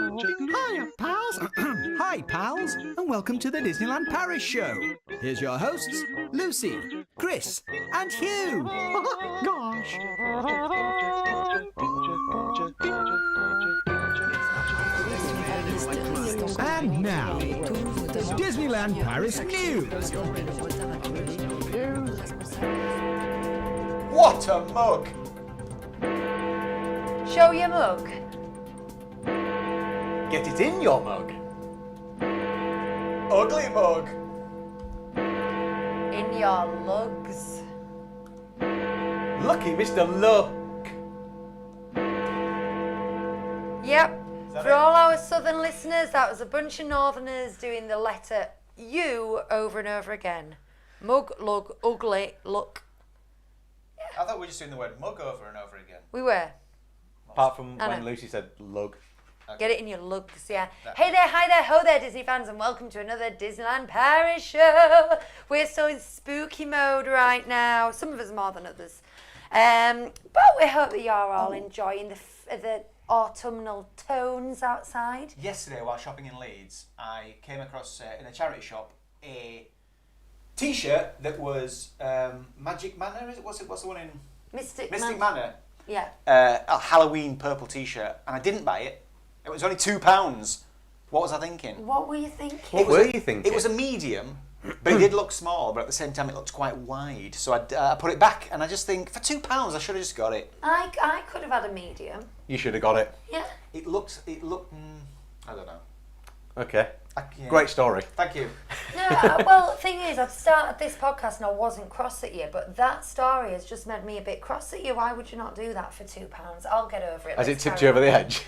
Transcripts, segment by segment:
Hiya, pals. Hi, pals, and welcome to the Disneyland Paris Show. Here's your hosts, Lucy, Chris, and Hugh. Gosh. And now, Disneyland Paris News. What a mug! Show your mug. Get it in your mug. Ugly mug. In your lugs. Lucky Mr. Luck. Yep. For all our southern listeners, that was a bunch of northerners doing the letter U over and over again. Mug, lug, ugly, look. I thought we were just doing the word mug over and over again. We were. Apart from I when know. Lucy said lug. Get it in your lugs, yeah. Hey there, hi there, ho there, Disney fans, and welcome to another Disneyland Paris Show. We're so in spooky mode right now. Some of us more than others. But we hope that you're all enjoying the autumnal tones outside. Yesterday, while shopping in Leeds, I came across in a charity shop a T-shirt that was Magic Manor. Is it? What's the one in Mystic Manor? Yeah. A Halloween purple T-shirt, and I didn't buy it. It was only £2. What was I thinking? What were you thinking? What were you thinking? It was a medium, but it did look small, but at the same time it looked quite wide. So I put it back, and I just think, for £2, I should have just got it. I could have had a medium. You should have got it. Yeah. It looked, I don't know. Okay. Yeah. Great story. Thank you. No, well, the thing is, I've started this podcast and I wasn't cross at you, but that story has just made me a bit cross at you. Why would you not do that for £2? I'll get over it. Has it Let's tipped carry you over on. the edge?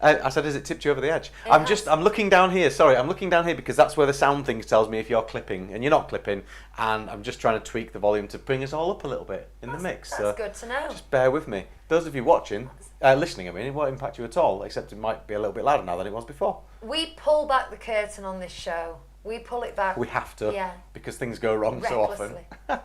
I said, has it tipped you over the edge? I'm looking down here. Sorry, I'm looking down here because that's where the sound thing tells me if you're clipping, and you're not clipping. And I'm just trying to tweak the volume to bring us all up a little bit in the mix. That's so good to know. Just bear with me. Those of you watching, listening, I mean, it won't impact you at all, except it might be a little bit louder now than it was before. We pull back the curtain on this show. We pull it back. We have to, Yeah. because things go wrong so often. Recklessly. Do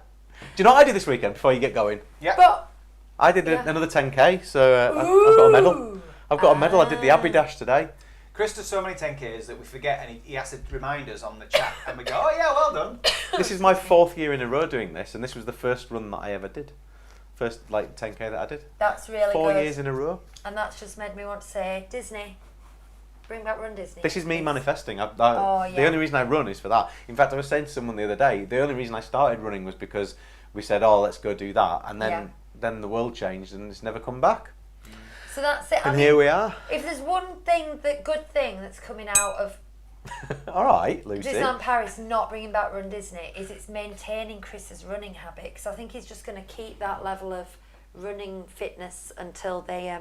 you know what I did this weekend before you get going? Yeah. But I did Yeah. another 10k, so I've got a medal. I've got a medal. I did the Abbey Dash today. Chris does so many 10Ks that we forget, and he has to remind us on the chat, and we go, oh yeah, well done. This is my 4th year in a row doing this, and this was the first run that I ever did. First 10k that I did. that's really 4 good. years in a row. And that's just made me want to say, Disney, bring back Run Disney. This is me please. manifesting. Oh, The yeah. only reason I run is for that. In fact, I was saying to someone the other day, the only reason I started running was because we said, oh, let's go do that. And then the world changed and it's never come back. So that's it. And here we are. If there's one good thing that's coming out of All right, Lucy. Disneyland Paris not bringing back Run Disney, is it's maintaining Chris's running habit, because I think he's just going to keep that level of running fitness until they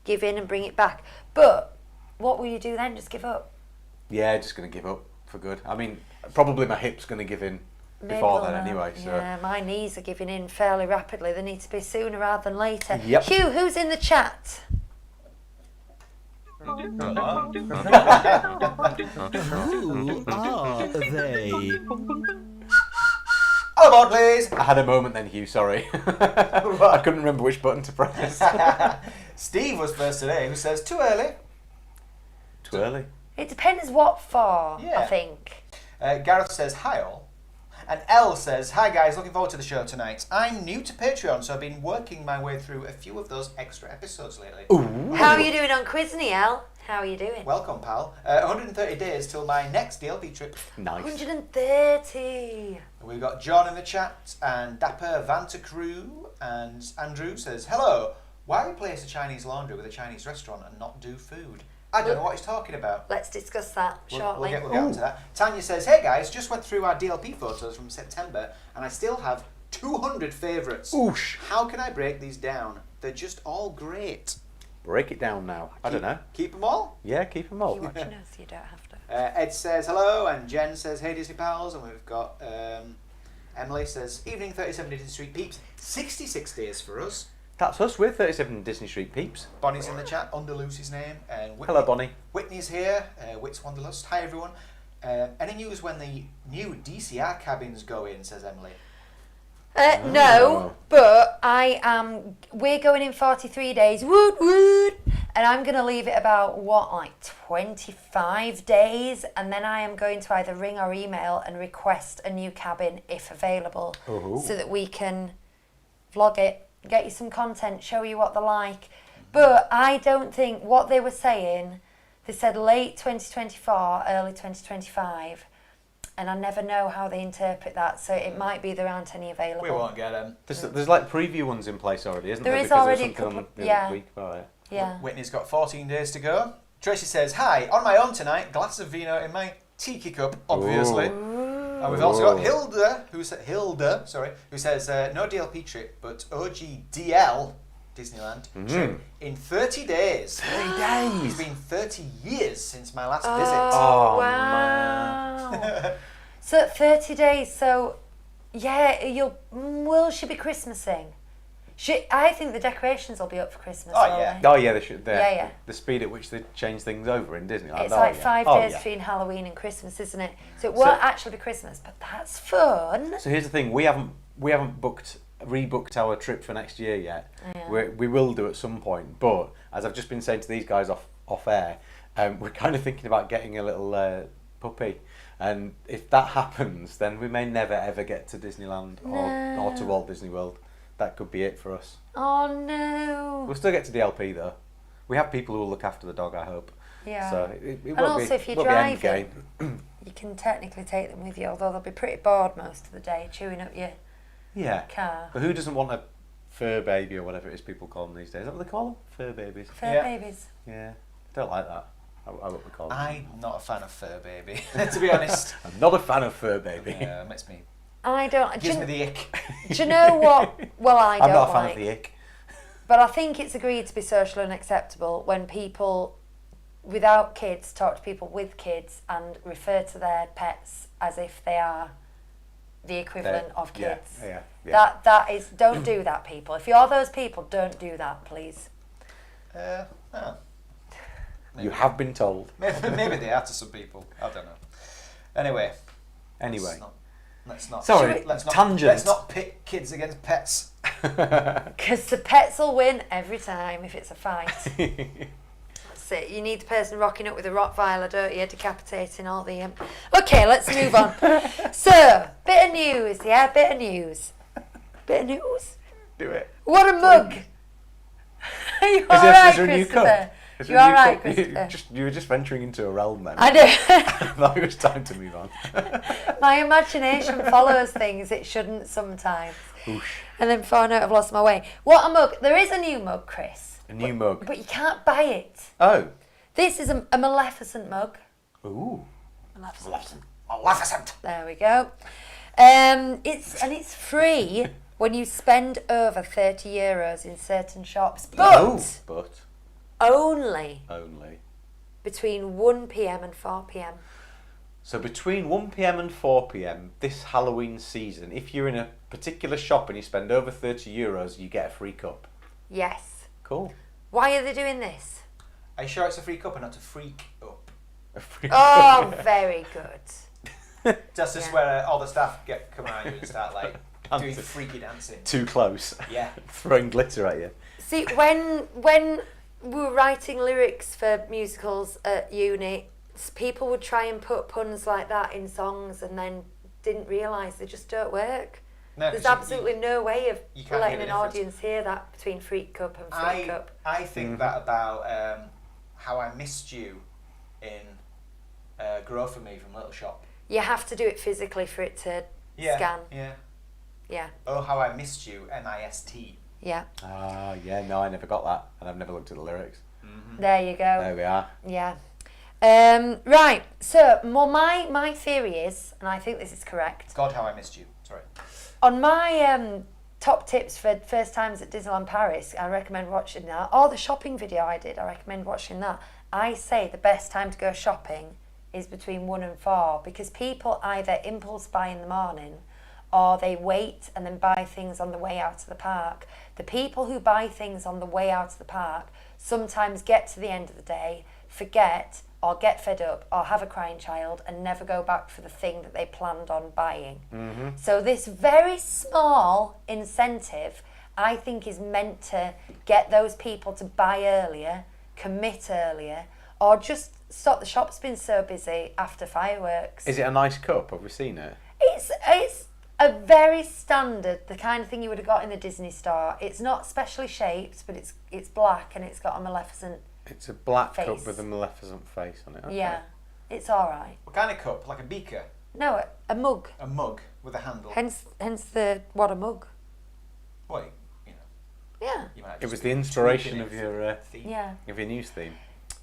give in and bring it back. But what will you do then? Just give up? Yeah, just going to give up for good. I mean, probably my hip's going to give in before then anyway. So. Yeah, my knees are giving in fairly rapidly. They need to be sooner rather than later. Yep. Hugh, who's in the chat? Who are they? All aboard, please. I had a moment then, Hugh. Sorry, I couldn't remember which button to press. Steve was first today, who says too early. Too early. It depends what for, Yeah. I think. Gareth says hi all. And Elle says, hi guys, looking forward to the show tonight. I'm new to Patreon, so I've been working my way through a few of those extra episodes lately. Ooh. How are you doing on Quizney, Elle? How are you doing? Welcome, pal. 130 days till my next DLP trip. Nice. 130. We've got John in the chat, and Dapper Vantacrew, and Andrew says, hello, why replace a Chinese laundry with a Chinese restaurant and not do food? I don't know what he's talking about. Let's discuss that shortly. We'll get onto that. Tanya says, hey guys, just went through our DLP photos from September and I still have 200 favourites. Oosh. How can I break these down? They're just all great. Break it down now. I don't know. Keep them all? Yeah, keep them all. You watch your nose, you don't have to. Ed says hello and Jen says, hey Disney pals, and we've got Emily says, evening 37 Disney Street peeps, 66 days for us. That's us. We're 37 Disney Street peeps. Bonnie's in the chat under Lucy's name. And Whitney, Hello, Bonnie. Whitney's here. Wits Wanderlust. Hi, everyone. Any news when the new DCR cabins go in, says Emily. No, but we're going in 43 days, woot woot, and I'm going to leave it about, 25 days, and then I am going to either ring or email and request a new cabin if available, so that we can vlog it, get you some content, show you what they're like. But I don't think what they were saying, they said late 2024, early 2025, and I never know how they interpret that, so it might be there aren't any available. We won't get them. There's like preview ones in place already, isn't there? There is Because already there's a something couple- on the yeah. other week about it. Yeah. Whitney's got 14 days to go. Tracy says, hi, on my own tonight, glass of vino in my tiki cup, obviously. And we've also got Hilda, who says, no DLP trip, but OG DL, Disneyland, trip in 30 days. 30 days. It's been 30 years since my last Oh, visit. wow. So 30 days, so yeah, she'll be Christmasing. I think the decorations will be up for Christmas. Oh, won't yeah. they? Oh yeah, they should. Yeah. The speed at which they change things over in Disneyland. It's like 5 days yeah. between Halloween and Christmas, isn't it? So it won't actually be Christmas, but that's fun. So here's the thing: we haven't rebooked our trip for next year yet. Yeah. We will do at some point, but as I've just been saying to these guys off air, we're kind of thinking about getting a little puppy. And if that happens, then we may never ever get to Disneyland or to Walt Disney World. That could be it for us. Oh no. We'll still get to DLP though. We have people who will look after the dog, I hope. Yeah. So it And won't also be, if you're won't be end driving, game. you can technically take them with you, although they'll be pretty bored most of the day chewing up your Yeah. car. But who doesn't want a fur baby or whatever it is people call them these days? Is that what they call them? Fur babies. Fur Yeah. babies. Yeah. Don't like that. I what we call them. I'm not a fan of fur baby, to be honest. I'm not a fan of fur baby. Yeah, it makes me, I don't. gives me the ick. Do you know what? Well, I don't I'm not a fan like. of the ick. But I think it's agreed to be social and acceptable when people without kids talk to people with kids and refer to their pets as if they are the equivalent of kids. Yeah. That is, don't do that, people. If you're those people, don't do that, please. You have been told. Maybe they are to some people. I don't know. Anyway. Let's not. Sorry, tangent. Let's not pit kids against pets. Because the pets will win every time if it's a fight. That's it. You need the person rocking up with a Rottweiler, don't you? Decapitating all the... Okay, let's move on. So, bit of news, yeah? Bit of news. Do it. What a mug! You Is alright, there a new Christopher? cup? Is You there a new alright, cup? Christopher? You were just venturing into a realm then. I do. I thought it was time to move on. My imagination follows things it shouldn't sometimes. Oosh. And then before I know it, I've lost my way. What a mug. There is a new mug, Chris. A new mug. But you can't buy it. Oh. This is a Maleficent mug. Ooh. Maleficent. There we go. It's free when you spend over €30 in certain shops, but only between 1 p.m. and 4 p.m. So between 1 p.m. and 4 p.m. this Halloween season, if you're in a particular shop and you spend over €30, you get a free cup. Yes. Cool. Why are they doing this? Are you sure it's a freak up and not to freak up? Oh, very good. That's just where all the staff come around you and start like doing freaky dancing. Too close. Yeah. Throwing glitter at you. See, when we were writing lyrics for musicals at uni, people would try and put puns like that in songs and then didn't realise they just don't work. No, there's absolutely no way of you can't letting hear an the difference. audience hear that between freak up and freak up. I think that about How I Missed You in Grow For Me from Little Shop. You have to do it physically for it to scan. Yeah. Yeah. Oh, How I Missed You, M-I-S-T. Yeah. Ah, yeah, no, I never got that. And I've never looked at the lyrics. Mm-hmm. There you go. There we are. Yeah. Right. So, well, my theory is, and I think this is correct. God, How I Missed You. Sorry. On my top tips for first times at Disneyland Paris, I recommend watching that. Or the shopping video I did, I recommend watching that. I say the best time to go shopping is between 1 and 4 because people either impulse buy in the morning or they wait and then buy things on the way out of the park. The people who buy things on the way out of the park sometimes get to the end of the day, forget or get fed up or have a crying child and never go back for the thing that they planned on buying. Mm-hmm. So this very small incentive, I think, is meant to get those people to buy earlier, commit earlier, or just stop the shops being so busy after fireworks. Is it a nice cup? Have we seen it? It's a very standard, the kind of thing you would have got in the Disney store. It's not specially shaped, but it's black and it's got a Maleficent. It's a black Face. cup with a Maleficent face on it. Okay. Yeah, it's all right. What kind of cup? Like a beaker? No, a mug. A mug with a handle? Hence the what a mug. Wait, you know. Yeah. You might It just was be the inspiration tweaking of it your theme. Yeah. news theme.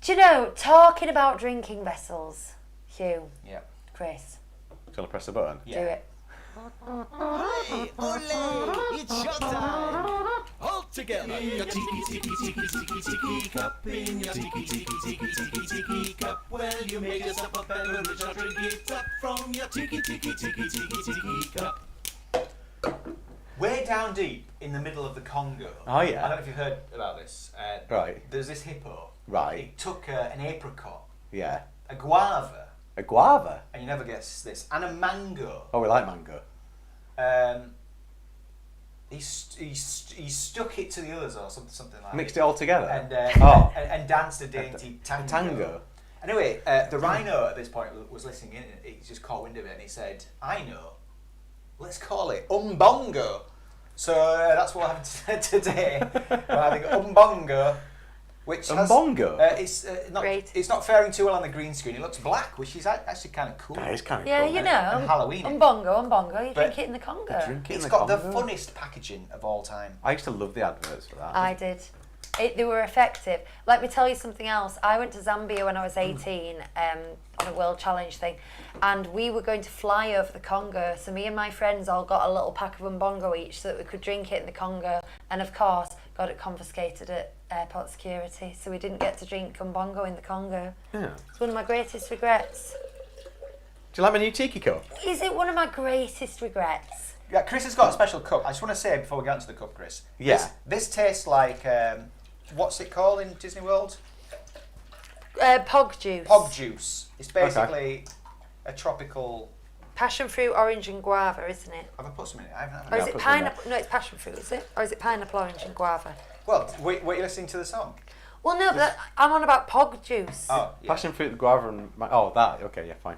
Do you know, talking about drinking vessels, Hugh, Yeah. Chris, Shall I press the button? Yeah. do it. Hey, ole, it's your time. All together. Your tiki tiki tiki tiki tiki cup in your tiki tiki tiki tiki tiki cup. Well, you make yourself a beverage or drink it up from your tiki tiki tiki tiki tiki cup. Way down deep in the middle of the Congo. Oh, yeah. I don't know if you've heard about this. Right. There's this hippo. Right. He took an apricot, Yeah. a guava, A guava. and you never guess this, and a mango. Oh, we like mango. He stuck it to the others or something like Mixed it all together. and Oh. and danced a dainty tango. Tango. Anyway, the rhino at this point was listening in. And he just caught wind of it and he said, "I know. Let's call it UmBongo." So that's what we're having today. We're having UmBongo, which has, UmBongo? it's not faring too well on the green screen. It looks black, which is actually kind of cool. That is kind of Yeah, cool. you And know, Halloween. UmBongo, you But- drink it in the Congo. Drink it in It's the got the Congo. funnest packaging of all time. I used to love the adverts for that. I did. They were effective. Let me tell you something else. I went to Zambia when I was 18 on a World Challenge thing, and we were going to fly over the Congo. So me and my friends all got a little pack of UmBongo each so that we could drink it in the Congo, and of course got it confiscated at airport security. So we didn't get to drink UmBongo in the Congo. Yeah. It's one of my greatest regrets. Do you like my new tiki cup? Is it one of my greatest regrets? Yeah, Chris has got a special cup. I just want to say before we get onto the cup, Chris. Yeah. This tastes like what's it called in Disney World? Pog juice. Pog juice. It's basically a tropical. Passion fruit, orange and guava, isn't it? Have I put some in it? I haven't. Or Yeah, is put it some in pineapple? No, it's passion fruit, is it? Or is it pineapple, orange and guava? Well, wait, you're listening to the song. Well, no, but I'm on about pog juice. Oh, yeah. Passion fruit, guava, and that. Okay, yeah, fine.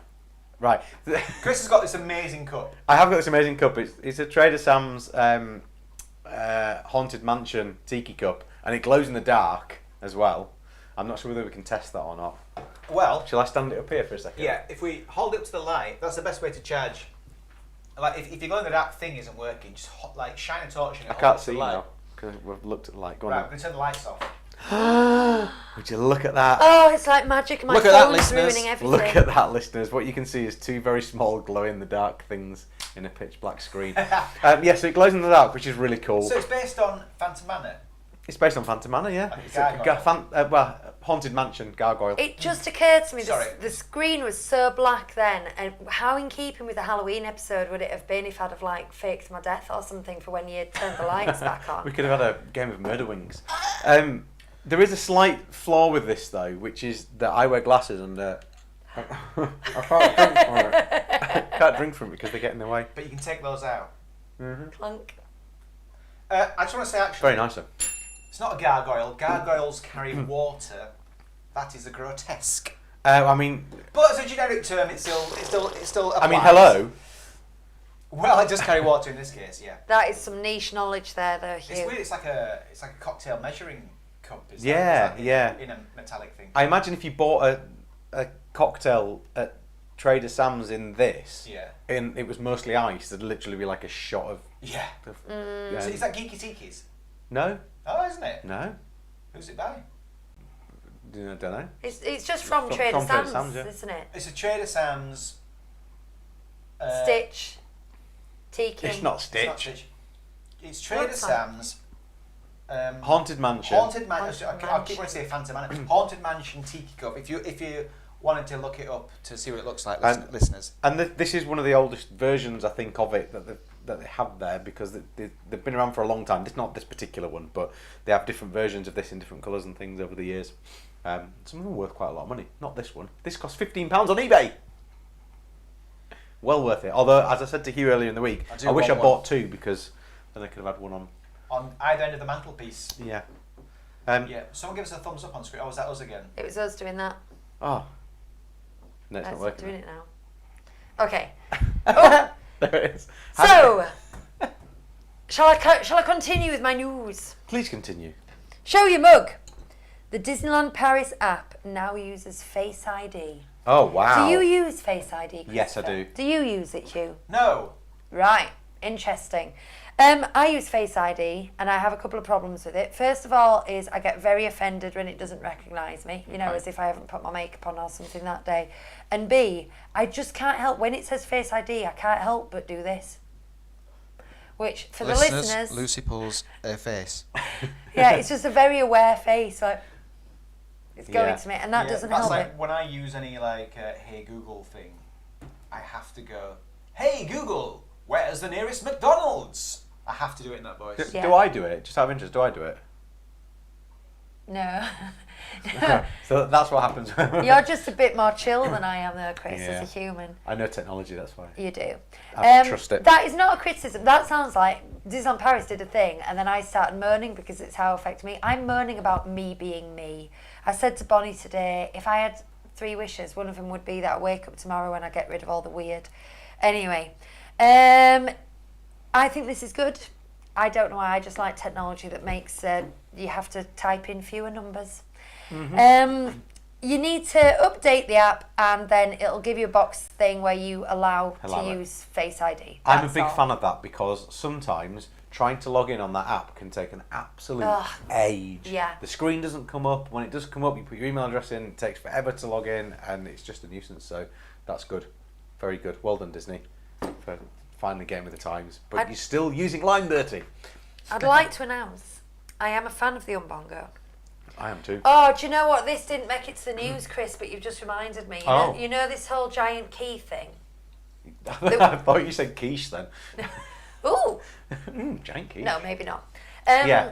Right. Chris has got this amazing cup. I have got this amazing cup. It's a Trader Sam's Haunted Mansion tiki cup, and it glows in the dark as well. I'm not sure whether we can test that or not. Well, Shall I stand it up here for a second? yeah. If we hold it up to the light, that's the best way to charge. Like if your glow in the dark thing isn't working, just shine a torch in it. I hold it can't up to see the light. now because we've looked at the light. Go on. Right, then. we're gonna turn the lights off. Would you look at that? Oh, it's like magic. My Look at that, phone's listeners. ruining everything. Look at that, listeners. What you can see is two very small glow-in-the-dark things in a pitch-black screen. Yeah, so it glows in the dark, which is really cool. So it's based on Phantom Manor. It's based on Phantom Manor, yeah. Like a It's a gargoyle. Haunted Mansion gargoyle. It just occurred to me, Sorry. the screen was so black then, and how in keeping with the Halloween episode would it have been if I'd have like faked my death or something for when you turned the lights back on? We could have had a game of murder wings. There is a slight flaw with this though, which is that I wear glasses and I can't drink from it. Can't drink from it because they get in the way. But you can take those out. Clunk. I just want to say, actually, Very nice though. it's not a gargoyle. Gargoyles carry water. That is a grotesque. I mean, But as a generic term, it still applies. I mean, hello. Well, it does carry water in this case, yeah. That is some niche knowledge there, though, Hugh. It's weird. It's like a cocktail measuring cup. Is Yeah, that yeah. In a metallic thing. I imagine if you bought a cocktail at Trader Sam's in this, Yeah. and it was mostly ice, it'd literally be like a shot of. Yeah. Mm. So is that Geeky Tiki's? No, Oh, isn't it? no, Who's it by? I don't know. It's just from From Trader Trader Sam's, Sam's, yeah. isn't it? It's a Trader Sam's. Stitch. Tiki. It's not It's Stitch. not Stitch. It's Trader What's that? Sam's. Haunted Mansion. Haunted Mansion. Haunted I keep wanting to say Phantom Mansion. Haunted Mansion Tiki Cup. If you wanted to look it up to see what it looks like, And- listeners. And this is one of the oldest versions, I think, of it that they have there because they've been around for a long time. This not this particular one, but they have different versions of this in different colours and things over the years. Some of them are worth quite a lot of money. Not this one. This costs £15 on eBay. Well worth it. Although, as I said to Hugh earlier in the week, I do I wish I want bought two because then I could have had one on. On either end of the mantelpiece. Yeah. Yeah. Someone give us a thumbs up on screen. Oh, was that us again? It was us doing that. Oh. No, it's Let's not working. doing it now. Okay. Oh, There it is. so, shall I continue with my news? Please continue. Show your mug. The Disneyland Paris app now uses Face ID. Oh, wow. Do you use Face ID, Yes, I Christopher? do. Do you use it, Hugh? No. Right, interesting. I use Face ID and I have a couple of problems with it. First of all is I get very offended when it doesn't recognise me, you know, Right. as if I haven't put my makeup on or something that day. And B, I just can't help, when it says Face ID, I can't help but do this. Which, for the listeners, Lucy pulls her face. yeah, it's just a very aware face, like, it's going Yeah. to me, and that doesn't that's help like it. when I use any Hey Google thing, I have to go, Hey Google, where's the nearest McDonald's? I have to do it in that voice. Yeah. Do I do it? Just out of interest, do I do it? No. So that's what happens. You're just a bit more chill than I am, though, Chris, Yeah. as a human. I know technology, that's why. You do. I trust it. That is not a criticism. That sounds like Disneyland Paris did a thing, and then I started moaning because it's how it affects me. I'm moaning about me being me. I said to Bonnie today, if I had 3 wishes, one of them would be that I wake up tomorrow and I get rid of all the weird. Anyway, I think this is good. I don't know why. I just like technology that makes you have to type in fewer numbers. You need to update the app and then it'll give you a box thing where you allow Allow to it. use Face ID. I'm a That's big all. fan of that because sometimes trying to log in on that app can take an absolute age. Yeah. The screen doesn't come up. When it does come up, you put your email address in, it takes forever to log in, and it's just a nuisance. So that's good. Very good. Well done, Disney, for finally getting with the times. But you're still using Line 30. I'd like to announce I am a fan of the UmBongo. I am too. Oh, do you know what? This didn't make it to the news, Chris, but you've just reminded me. You know this whole giant key thing? I thought you said quiche then. Ooh! Giant quiche. No, maybe not. Yeah.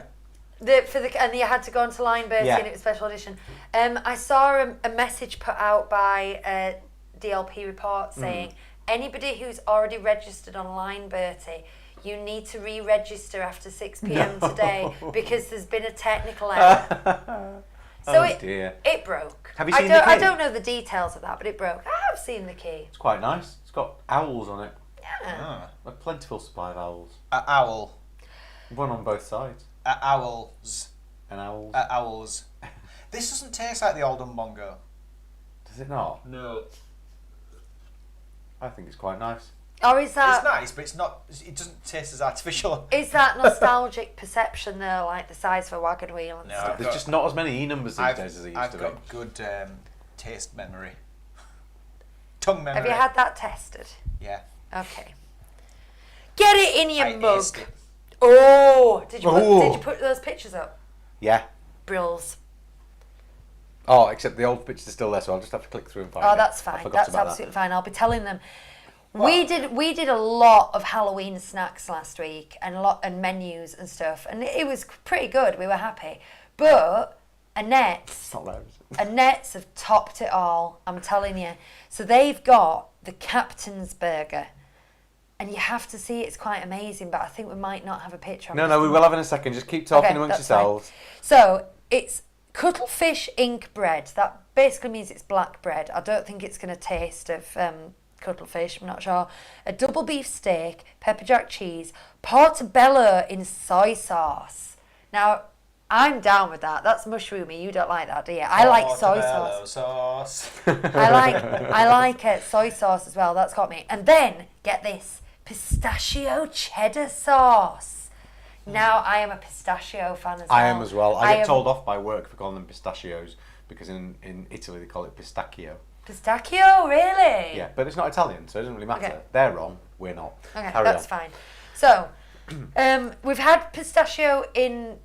And you had to go onto Line Bertie Yeah. and it was special edition. I saw a message put out by a DLP report saying anybody who's already registered on Line Bertie, you need to re-register after 6 p.m. today because there's been a technical error. So dear. it broke. Have you seen the I key? don't know the details of that, but it broke. I have seen the key. It's quite nice. It's got owls on it. Yeah. A plentiful supply of owls. A owl. One on both sides. Owls. And owls. Owls. This doesn't taste like the old UmBongo. Does it not? No. I think it's quite nice. Or is that... It's nice, but it's not. It doesn't taste as artificial. Is that nostalgic perception though, like the size of a wagon wheel and No. stuff? There's just not as many E numbers these days as there used I've to be. got good taste memory. Tongue memory. Have you had that tested? Yeah. Okay. Get it in your I mug. aced it. Oh, did you Oh. put those pictures up? Yeah. Brills. Oh, except the old pictures are still there, so I'll just have to click through and find it. Oh, that's I fine. forgot That's about absolutely fine. I'll be telling them. We did a lot of Halloween snacks last week and menus and stuff, and it was pretty good. We were happy, but Annette's Not those. Annette's have topped it all, I'm telling you. So they've got the Captain's Burger. And you have to see it's quite amazing, but I think we might not have a picture of it. No, we will have in a second. Just keep talking Okay, amongst that's fine. yourselves. So it's cuttlefish ink bread. That basically means it's black bread. I don't think it's going to taste of cuttlefish, I'm not sure. A double beef steak, pepper jack cheese, portobello in soy sauce. Now, I'm down with that. That's mushroomy. You don't like that, do you? I like soy sauce. I like soy sauce as well. That's got me. And then, get this, pistachio cheddar sauce. Now, I am a pistachio fan as well. I am as well. I get told off by work for calling them pistachios because in Italy they call it pistacchio. Pistachio, really? Yeah, but it's not Italian, so it doesn't really matter. Okay. They're wrong. We're not. Okay, Carry that's on. fine. So, we've had pistachio in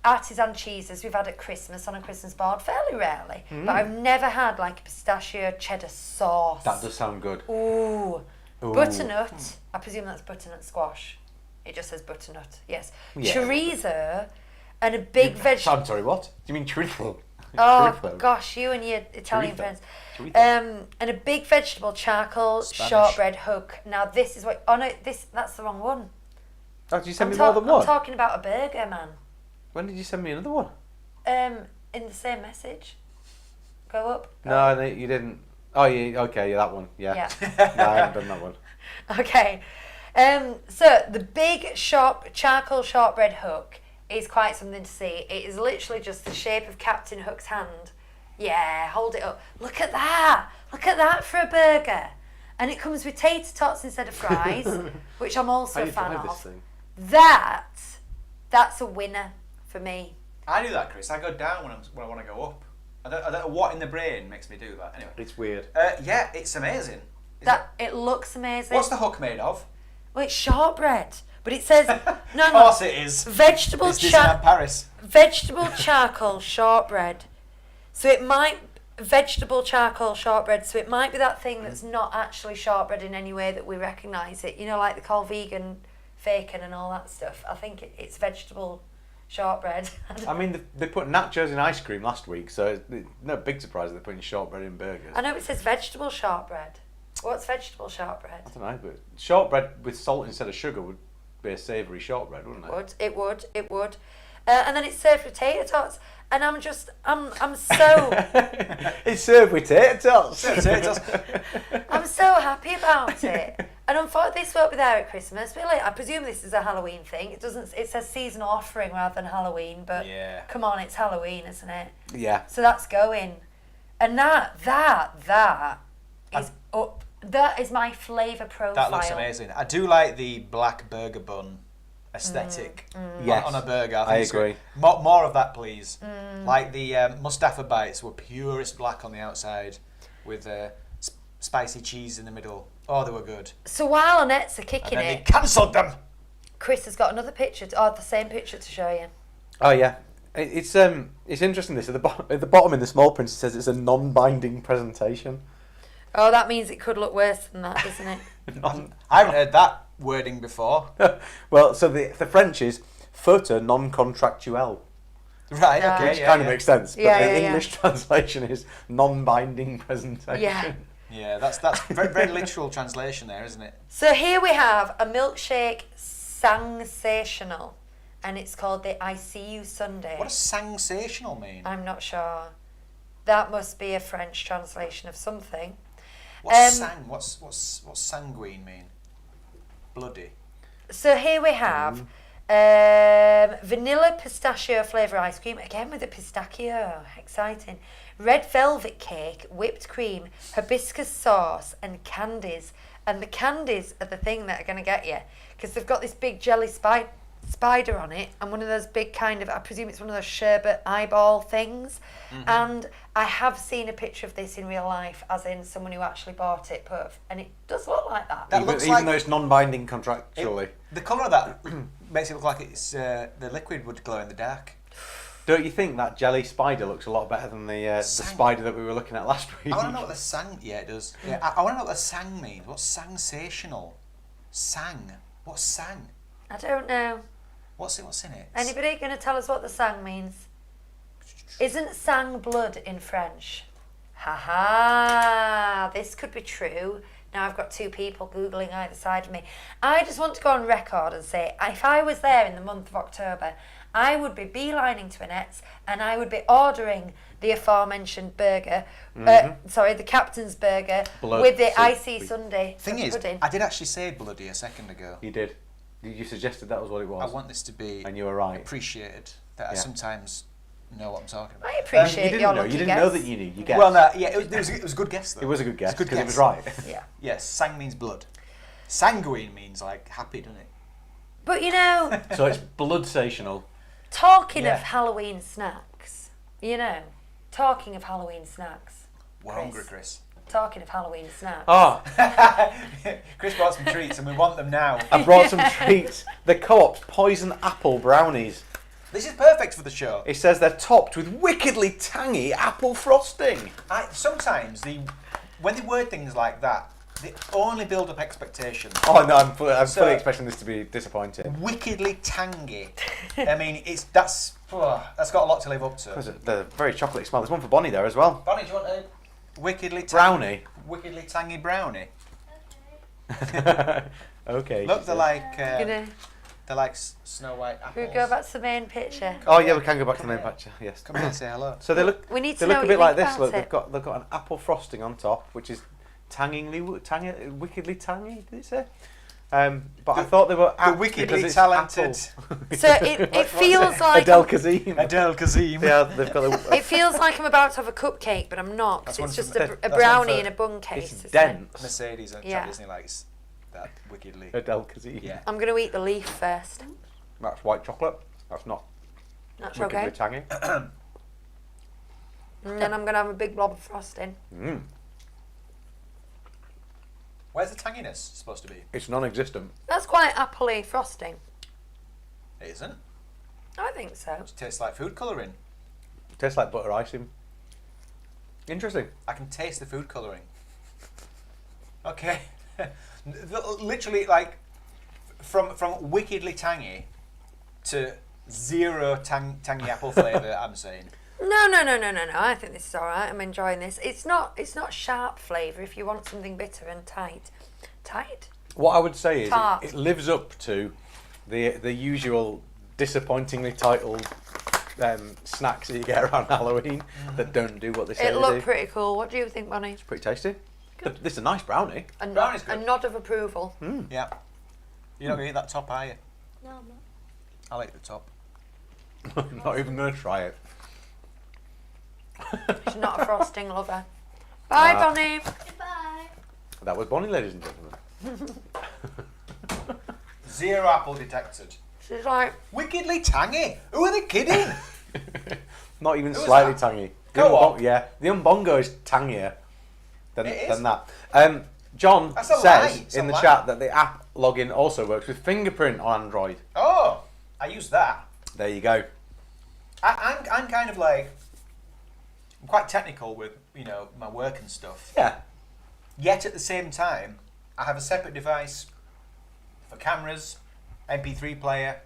artisan cheeses we've had at Christmas on a Christmas board fairly rarely, but I've never had like a pistachio cheddar sauce. That does sound good. Ooh. Ooh. Butternut. I presume that's butternut squash. It just says butternut. Yes. Yeah. Chorizo and a big I'm sorry, what? Do you mean chorizo? Oh Chorizo. gosh, you and your Italian Chorizo. friends. Chorizo. And a big vegetable charcoal Spanish. shortbread hook. Now this is what. Oh no, that's the wrong one. Oh, did you send I'm, me more than one? I'm talking about a burger, man. When did you send me another one? In the same message. Go up. Go No, up. no, you didn't. Oh, yeah, okay, yeah, that one. Yeah. Yeah. No, I haven't done that one. Okay. So the big charcoal shortbread hook is quite something to see. It is literally just the shape of Captain Hook's hand. Yeah, hold it up. Look at that. Look at that for a burger. And it comes with tater tots instead of fries, which I'm also How a you fan drive this of. thing? That's a winner for me. I do that, Chris. I go down when I want to go up. I don't know what in the brain makes me do that. Anyway. It's weird. Yeah, it's amazing. It looks amazing. What's the hook made of? Well, it's shortbread, but it says Of no. course it is. Vegetable It's Disneyland Paris. vegetable charcoal shortbread. So it might vegetable charcoal shortbread. So it might be that thing that's not actually shortbread in any way that we recognise it. You know, like they call vegan bacon and all that stuff. I think it's vegetable shortbread. I mean, they put nachos in ice cream last week, so it's no big surprise they're putting shortbread in burgers. I know it says vegetable shortbread. What's vegetable shortbread? I don't know, but shortbread with salt instead of sugar would be a savoury shortbread, wouldn't it? It would. And then it's served with tater tots. And I'm so It's served with tater tots. I'm so happy about it. And unfortunately, this won't be there at Christmas. Really, I presume this is a Halloween thing. It doesn't. It says seasonal offering rather than Halloween. But Yeah. come on, it's Halloween, isn't it? Yeah. So that's going. And that is up. That is my flavour profile. That looks amazing. I do like the black burger bun aesthetic Yes, on a burger. I it's agree. good. More of that, please. Like the Mustafa bites were purest black on the outside with spicy cheese in the middle. Oh, they were good. So while Annette's are And kicking then they it, cancelled them. Chris has got another picture, the same picture to show you. Oh yeah, it's interesting. This at the bottom in the small print it says it's a non-binding presentation. Oh, that means it could look worse than that, doesn't it? I haven't heard that wording before. Well, so the French is photo non-contractuel, Right, Yeah. okay. which yeah, kind yeah. of makes sense. But Yeah, the yeah. English translation is non-binding presentation. Yeah. Yeah, that's very, very literal translation there, isn't it? So here we have a milkshake sensational, and it's called the I See You Sunday. What does sensational mean? I'm not sure. That must be a French translation of something. What's what's sanguine mean? Bloody. So here we have vanilla pistachio flavour ice cream, again with a pistachio, exciting. Red velvet cake, whipped cream, hibiscus sauce and candies. And the candies are the thing that are going to get you, because they've got this big jelly spider on it and one of those big kind of, I presume it's one of those sherbet eyeball things. And I have seen a picture of this in real life, as in someone who actually bought it, and it does look like that. That looks Even like- though it's non-binding contractually. The colour of that makes it look like it's the liquid would glow in the dark. Don't you think that jelly spider looks a lot better than the spider that we were looking at last week? I want to know what the sang. Yeah, it does. Yeah, I want to know what the sang means. What's sensational? Sang. What's sang? I don't know. What's in it? Anybody going to tell us what the sang means? Isn't sang blood in French? Ha. This could be true. Now I've got two people Googling either side of me. I just want to go on record and say, if I was there in the month of October, I would be beelining to Annette's and I would be ordering the aforementioned burger, the captain's burger, Blood with the soup. icy sundae Thing is, pudding. I did actually say bloody a second ago. You did. You suggested that was what it I was. want this to be And you were right. appreciated, that I Yeah. sometimes know what I'm talking about. I appreciate you your didn't know. lucky You didn't guess. know that you knew. You guessed. Well, no, yeah, it was a good guess though. It was a good guess It's a good because it guess. was right. Yeah. Yes, sang means blood. Sanguine means like happy, doesn't it? But you know, So it's blood-sational. talking Yeah. of Halloween snacks, talking of Halloween snacks, We're Chris. hungry, Chris. talking of Halloween snacks. Oh, Chris bought some treats and we want them now. I brought some treats. The Co-op's poison apple brownies. This is perfect for the show. It says they're topped with wickedly tangy apple frosting. Sometimes when they word things like that, they only build up expectations. Oh no, I'm fully So- expecting this to be disappointing. Wickedly tangy. I mean, that's got a lot to live up to. They're very chocolatey smell. There's one for Bonnie there as well. Bonnie, do you want a wickedly Brownie. Wickedly tangy brownie. Okay. Look, they're like Gonna Snow White we apples. go back to the main picture. Oh yeah, we can go back to the main picture. Yes. Come here and say hello. So they look. We need to They know look a what bit you like think this. about Look, it. they've got an apple frosting on top, which is wickedly tangy. Did it say? But I thought they were The wickedly because it's talented apple. So it feels like Adele Kazim. Adele Kazim. Yeah, they've got a. it feels like I'm about to have a cupcake, but I'm not. 'Cause That's it's one just for- a that's brownie one for- in a bun case. It's isn't it? dense. Mercedes and Yeah. Disney likes that wickedly. Adele Kazim. Yeah. I'm going to eat the leaf first. That's white chocolate. That's not That's wickedly okay. tangy. And then I'm going to have a big blob of frosting. Mm. Where's the tanginess supposed to be? It's non-existent. That's quite appley frosting. It isn't. I think so. It tastes like food colouring. Tastes like butter icing. Interesting. I can taste the food colouring. Okay. Literally, like, from wickedly tangy to zero tangy apple flavour, I'm saying. No. I think this is all right. I'm enjoying this. It's not sharp flavour if you want something bitter and tight. Tight? What I would say is Tart. it lives up to the usual disappointingly titled snacks that you get around Halloween that don't do what they say It they looked do. pretty cool. What do you think, Bonnie? Pretty tasty. This is a nice brownie. Brownie's A good. nod of approval. Yeah. You're not going to eat that top, are you? No, I'm not. I'll eat the top. I'm not even going to try it. She's not a frosting lover. Bye, Bonnie. That was Bonnie, ladies and gentlemen. Zero apple detected. She's like, Wickedly tangy. Who are they kidding? Not even Who was slightly that? tangy. Go on. Yeah, the UmBongo is tangier than It is. that. John That's a lie. says It's a in the lie. chat that the app login also works with fingerprint on Android. Oh, I use that. There you go. I'm kind of like, I'm quite technical with, my work and stuff. Yeah. Yet at the same time, I have a separate device for cameras, MP3 player.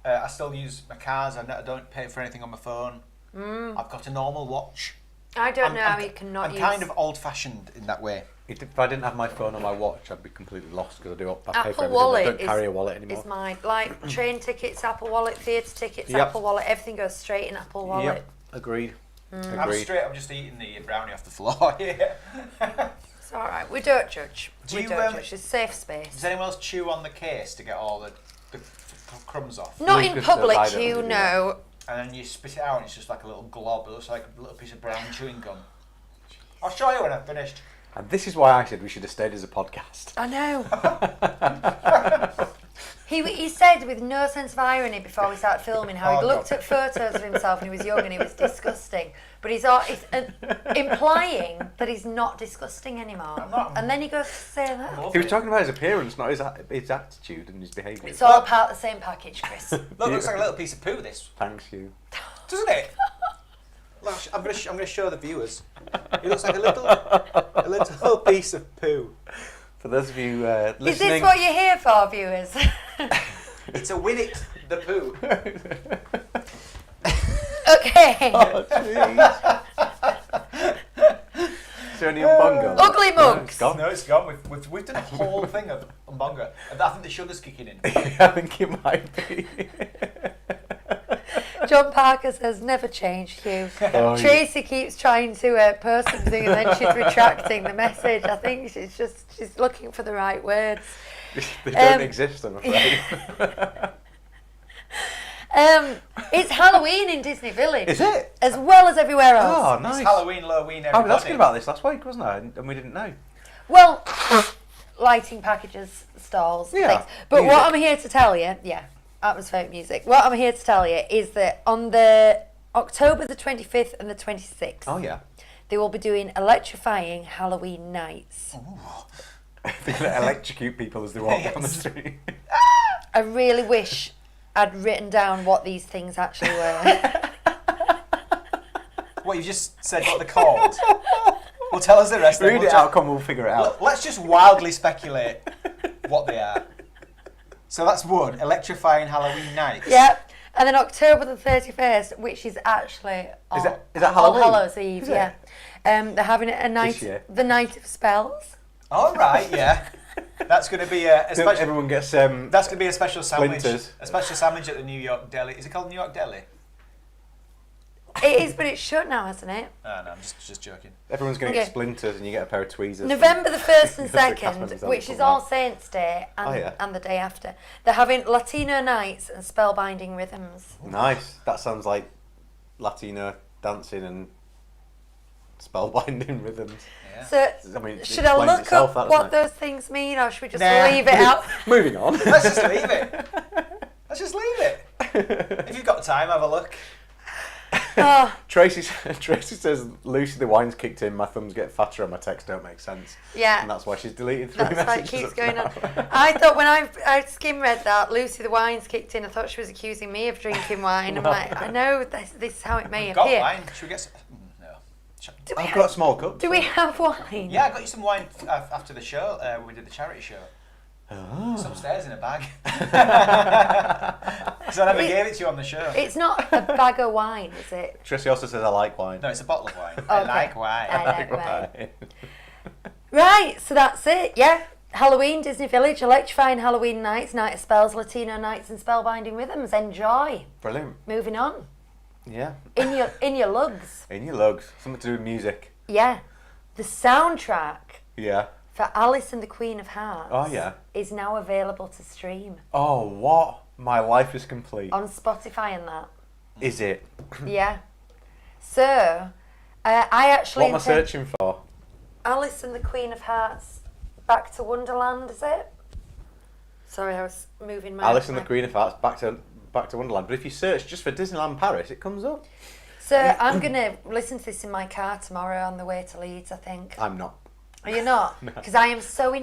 I still use my cars. I don't pay for anything on my phone. I've got a normal watch. I don't I'm- know how I'm- you cannot I'm use kind of old-fashioned in that way. If I didn't have my phone or my watch, I'd be completely lost because I pay for Apple everything. Wallet. I don't carry a wallet anymore. Is mine. Like train tickets, Apple Wallet, theatre tickets, Yep. Apple Wallet. Everything goes straight in Apple Wallet. Yep. Agreed. I'm Agreed. straight. I'm just eating the brownie off the floor. Yeah. It's all right. We don't judge. Do we you, don't judge. It's a safe space. Does anyone else chew on the case to get all the crumbs off? Not We in could public, survive it, you wouldn't we? know. And then you spit it out and it's just like a little glob. It looks like a little piece of brown chewing gum. I'll show you when I've finished. And this is why I said we should have stayed as a podcast. I know. He said with no sense of irony before we started filming how he Oh, looked God. at photos of himself when he was young and he was disgusting. But he's implying that he's not disgusting anymore. I'm not. And then he goes to say that. He was talking about his appearance, not his attitude and his behaviour. It's all part of the same package, Chris. Look, it looks like a little piece of poo, this. Thanks, you. Doesn't it? Look, I'm gonna show the viewers. It looks like a little piece of poo. For those of you Is listening... this what you're here for, viewers? It's a Winnet the poo. Okay. Oh, jeez. Is there any UmBongo? Ugly No, mugs. it's gone. No, it's gone. We've done a whole thing of UmBongo. I think the sugar's kicking in. I think it might be. John Parker says, never change, Hugh. Oh, Tracy keeps trying to post something and then she's retracting the message. I think she's looking for the right words. They don't exist, I'm afraid. It's Halloween in Disney Village. Is it? As well as everywhere else. Oh, nice. It's Halloween, Halloween, I everybody. was asking about this last week, wasn't I? And we didn't know. Well, lighting packages, stalls, Yeah, things. But music. what I'm here to tell you, atmospheric music. What I'm here to tell you is that on the October the 25th and the 26th, Oh, yeah. they will be doing electrifying Halloween nights. They're going to electrocute people as they walk down the street. I really wish I'd written down what these things actually were. What, you just said what they're called? Well, tell us the rest. then. Read We'll it out, come, we'll figure it out. Let's just wildly speculate what they are. So that's one, electrifying Halloween nights. Yep. And then October the 31st, which is actually Is that All Halloween? Hallows Eve, Is it? yeah. They're having a night, year? the night of spells. All right, yeah. That's going to be a So special. everyone gets That's going to be a special sandwich. Splinters. A special sandwich at the New York Deli. Is it called New York Deli? It is, but it's shut now, hasn't it? Oh, no, I'm just joking. everyone's going to Okay. get splinters, and you get a pair of tweezers. November the 1st and The cast members 2nd, don't which talk is about. All Saints Day and, Oh, yeah. and the day after. They're having Latino nights and spellbinding rhythms. Nice. That sounds like Latino dancing and spellbinding rhythms. Yeah. So, I mean, it should I explains look itself, up that, what doesn't it? those things mean, or should we just Nah. leave it out? Moving on. Let's just leave it. Let's just leave it. If you've got time, have a look. Oh, Tracy says, Lucy, the wine's kicked in, my thumbs get fatter and my texts don't make sense. yeah. And that's why she's deleted 3 That's why it messages. keeps up going now. on. I thought when I skim read that, Lucy the wine's kicked in, I thought she was accusing me of drinking wine. I'm like, I know this is how it may We've got appear. wine. Should we get some? No. Do we I've have- got a small cup. Do we have wine? Yeah, I got you some wine after the show. When we did the charity show. Oh. It's upstairs in a bag. So I never gave it to you on the show. It's not a bag of wine, is it? Tracy also says, I like wine. No, it's a bottle of wine. I Okay. like wine. I like wine. Wine. Right, so that's it, yeah. Halloween, Disney Village, electrifying Halloween nights, night of spells, Latino nights and spellbinding rhythms. Enjoy. Brilliant. Moving on. Yeah. In your lugs. In your lugs. Something to do with music. Yeah. The soundtrack Yeah. for Alice and the Queen of Hearts Oh, yeah. is now available to stream Oh, what? My life is complete. on Spotify and that. Is it? Yeah. So, I actually What am I intend- searching for? Alice and the Queen of Hearts, Back to Wonderland, is it? Sorry, I was moving my... Alice and the my- Queen of Hearts, back to Wonderland. But if you search just for Disneyland Paris, it comes up. So, I'm going to listen to this in my car tomorrow on the way to Leeds, I think. I'm not. Are you not? No. Because I am so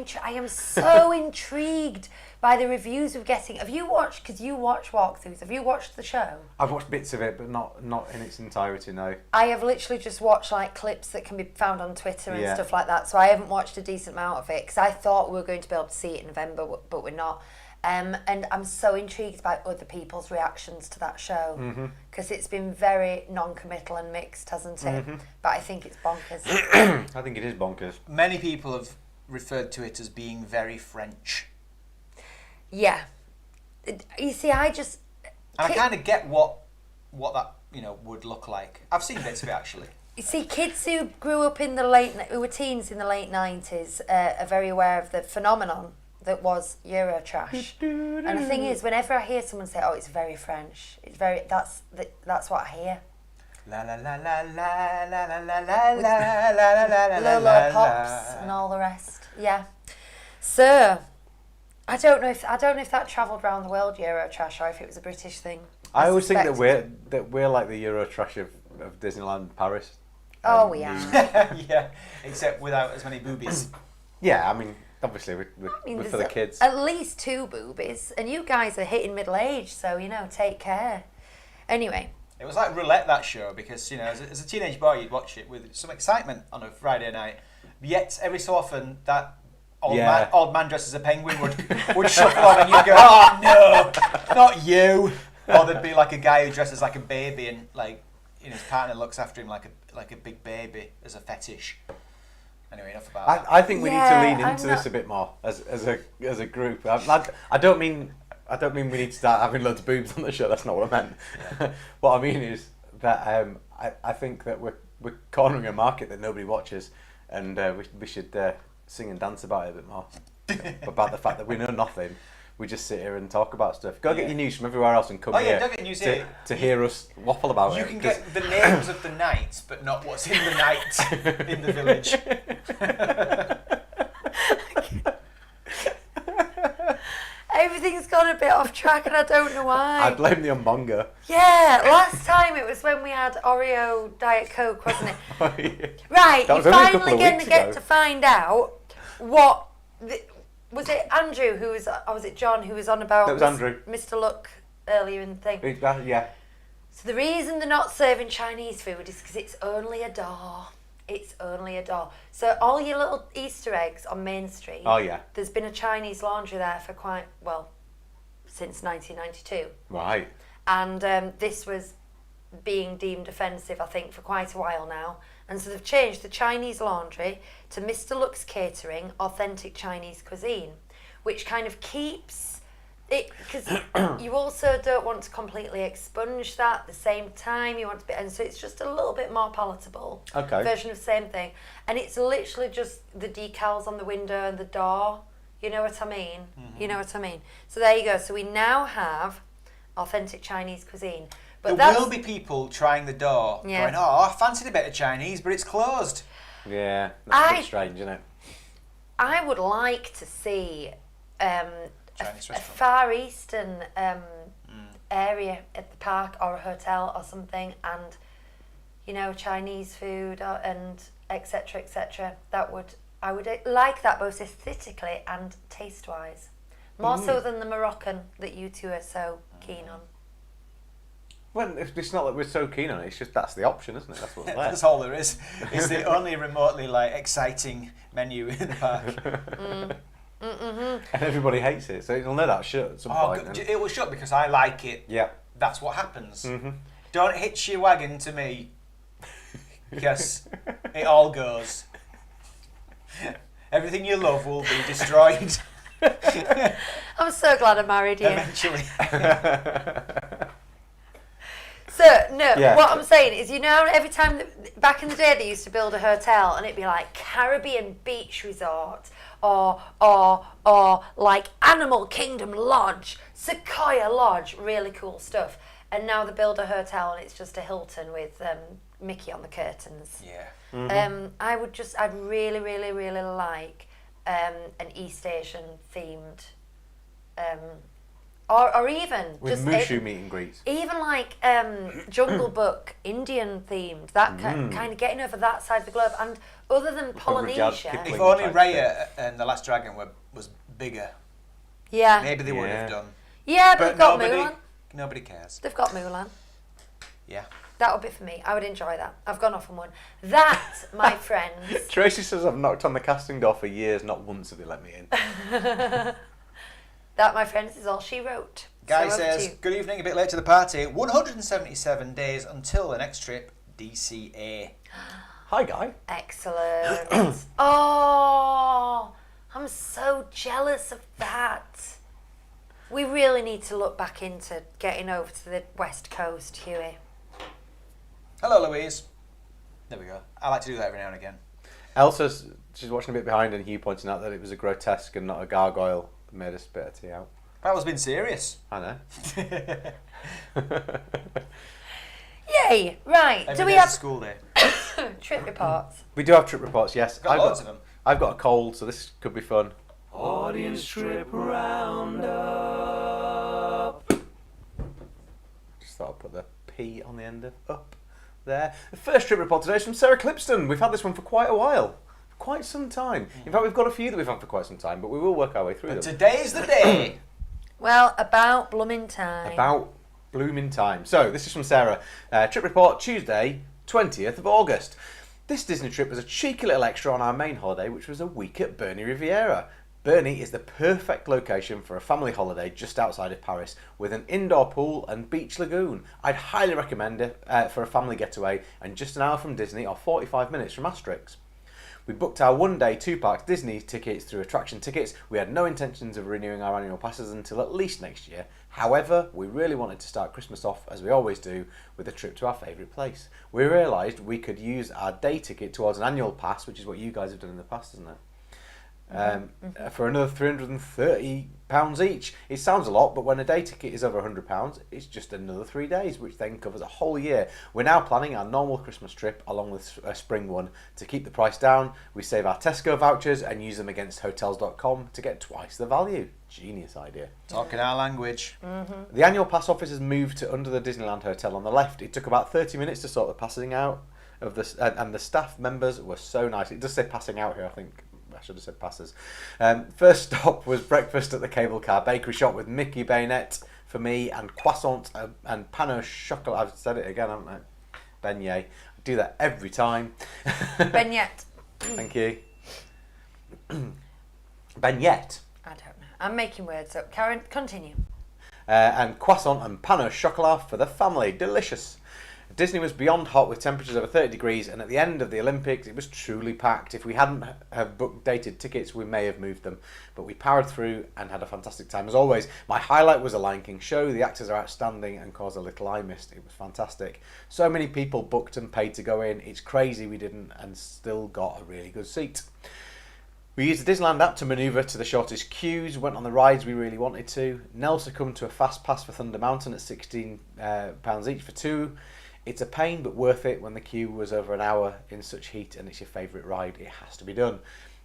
intrigued by the reviews we're getting. Have you watched, because you watch walkthroughs, have you watched the show? I've watched bits of it, but not in its entirety, no. I have literally just watched like clips that can be found on Twitter and Yeah. stuff like that. So I haven't watched a decent amount of it because I thought we were going to be able to see it in November, but we're not. And I'm so intrigued by other people's reactions to that show because it's been very non-committal and mixed, hasn't it? But I think it's bonkers. I think it is bonkers. Many people have referred to it as being very French. Yeah. You see, I just... And I kind of get what that would look like. I've seen bits of it actually. You see, kids who grew up in who were teens in the late 90s are very aware of the phenomenon that was Eurotrash. And the thing is, whenever I hear someone say, "Oh, it's very French," that's what I hear. La la la la la la la la la la la la la Lolo Pops and all the rest. Yeah. So, I don't know if that travelled around the world, Eurotrash, or if it was a British thing. I always think that suspect- we're like the Eurotrash of Disneyland Paris. Oh, we are. Yeah, except without as many boobies. Yeah, I mean, obviously we're There's for the kids. At least 2 boobies, and you guys are hitting middle age, so take care. Anyway, It was like roulette, that show, because as a teenage boy you'd watch it with some excitement on a Friday night. Yet every so often that old man dressed as a penguin would shuffle on, and you'd go, "Oh no, not you!" Or there'd be like a guy who dresses like a baby and like his partner looks after him like a big baby as a fetish. Anyway, enough about that. I think we need to Yeah, lean I'm into this not- a bit more as a group. I don't mean we need to start having loads of boobs on the show. That's not what I meant. What I mean is that I think that we're cornering a market that nobody watches, and we should sing and dance about it a bit more. About the fact that we know nothing. We just sit here and talk about stuff. Go get your news from everywhere else and come here don't get news here. to hear us waffle about it. You can get the names of the nights, but not what's in the night in the village. Everything's gone a bit off track and I don't know why. I blame the UmBongo. Yeah, last time it was when we had Oreo Diet Coke, wasn't it? Oh, yeah. Right, That was you're only a couple finally of going weeks to get ago. to find out what... was it Andrew who was... Or was it John who was on about... That was Andrew. Mr. Luck earlier in the thing. Yeah. So the reason they're not serving Chinese food is because it's only a door. It's only a door. So all your little Easter eggs on Main Street... Oh, yeah. There's been a Chinese laundry there for quite... Well, since 1992. Right. And this was being deemed offensive, I think, for quite a while now. And so they've changed the Chinese laundry to Mr. Luck's Catering, authentic Chinese cuisine, which kind of keeps it, because you also don't want to completely expunge that at the same time. You want to be, and so it's just a little bit more palatable version of the same thing. And it's literally just the decals on the window and the door. You know what I mean? Mm-hmm. You know what I mean? So there you go. So we now have authentic Chinese cuisine. But There will be people trying the door, Yeah. going, "Oh, I fancied a bit of Chinese, but it's closed." Yeah. That's a I- bit strange, isn't it? I would like to see a Chinese restaurant. Far Eastern area at the park or a hotel or something, and you know, Chinese food and etc. etc. I would like that both aesthetically and taste wise, more so than the Moroccan that you two are so keen on. Well, it's not that we're so keen on it. It's just that's the option, isn't it? That's what's there. That's all there is. It's the only remotely exciting menu in the park. And everybody hates it, so it'll no doubt shut at some point. and- It will shut because I like it. Yeah. That's what happens. Mm-hmm. Don't hitch your wagon to me, because it all goes. Everything you love will be destroyed I'm so glad I married you. eventually. So, no, Yeah. what I'm saying is, you know, every time, back in the day, they used to build a hotel and it'd be like Caribbean Beach Resort or like Animal Kingdom Lodge, Sequoia Lodge, really cool stuff. And now they build a hotel and it's just a Hilton with Mickey on the curtains. Yeah. I'd really, really, really like an East Asian themed, or even With just Mushu meet and greets. even like Jungle Book, Indian themed, that kind of getting over that side of the globe. And other than Rudyard Polynesia, Kipling. If only type Raya and The Last Dragon was bigger, yeah, maybe they would have Yeah. done. yeah, but But they've got nobody, Mulan. nobody cares. They've got Mulan. Yeah. That would be for me. I would enjoy that. I've gone off on one. That, my friends. Tracy says I've knocked on the casting door for years, not once have they let me in. That, my friends, is all she wrote. Guy So over to says, you. good evening, a bit late to the party. 177 days until the next trip, DCA. Hi, Guy. Excellent. Oh, I'm so jealous of that. We really need to look back into getting over to the West Coast, Huey. Hello, Louise. There we go. I like to do that every now and again. Elsa's, she's watching a bit behind, and Hugh pointing out that it was a grotesque and not a gargoyle that made us spit a tea out. I was being serious. I know. Yay! Right. Every Do we day's a have school day? trip reports? We do have trip reports, yes. Got loads of them. I've got a cold, so this could be fun. Audience trip roundup. Just thought I'd put the P on the end of up there. The first trip report today is from Sarah Clipston. We've had this one for quite a while. For quite some time. In fact, we've got a few that we've had for quite some time, but we will work our way through But them. today's the day. Well, about blooming time. About blooming time. So, this is from Sarah. Trip report, Tuesday, 20th of August. This Disney trip was a cheeky little extra on our main holiday, which was a week at Bernie Riviera. Burney is the perfect location for a family holiday just outside of Paris with an indoor pool and beach lagoon. I'd highly recommend it for a family getaway and just an hour from Disney or 45 minutes from Asterix. We booked our one-day two-park Disney tickets through Attraction Tickets. We had no intentions of renewing our annual passes until at least next year. However, we really wanted to start Christmas off, as we always do, with a trip to our favourite place. We realised we could use our day ticket towards an annual pass, which is what you guys have done in the past, isn't it? For another £330 each. It sounds a lot, but when a day ticket is over £100, it's just another 3 days, which then covers a whole year. We're now planning our normal Christmas trip along with a spring one. To keep the price down, we save our Tesco vouchers and use them against hotels.com to get twice the value. Genius idea. Talking our language. The annual pass office has moved to under the Disneyland Hotel on the left. It took about 30 minutes to sort the passing out of this, and the staff members were so nice. It does say passing out here, I think. I should have said passes. First stop was breakfast at the cable car bakery shop with Mickey bayonet for me and croissant and pain au chocolat. I've said it again, haven't I? Beignet. I do that every time. Beignet. Thank you. Beignet. I don't know. I'm making words up. Karen, continue. And croissant and pain au chocolat for the family. Delicious. Disney was beyond hot with temperatures over 30 degrees, and at the end of the Olympics it was truly packed. If we hadn't have booked dated tickets, we may have moved them, but we powered through and had a fantastic time as always. My highlight was a Lion King show. The actors are outstanding and caused a little I missed. It was fantastic. So many people booked and paid to go in. It's crazy we didn't and still got a really good seat. We used the Disneyland app to manoeuvre to the shortest queues, went on the rides we really wanted to. Nell succumbed to a fast pass for Thunder Mountain at £16 each for two. It's a pain, but worth it when the queue was over an hour in such heat and it's your favourite ride. It has to be done.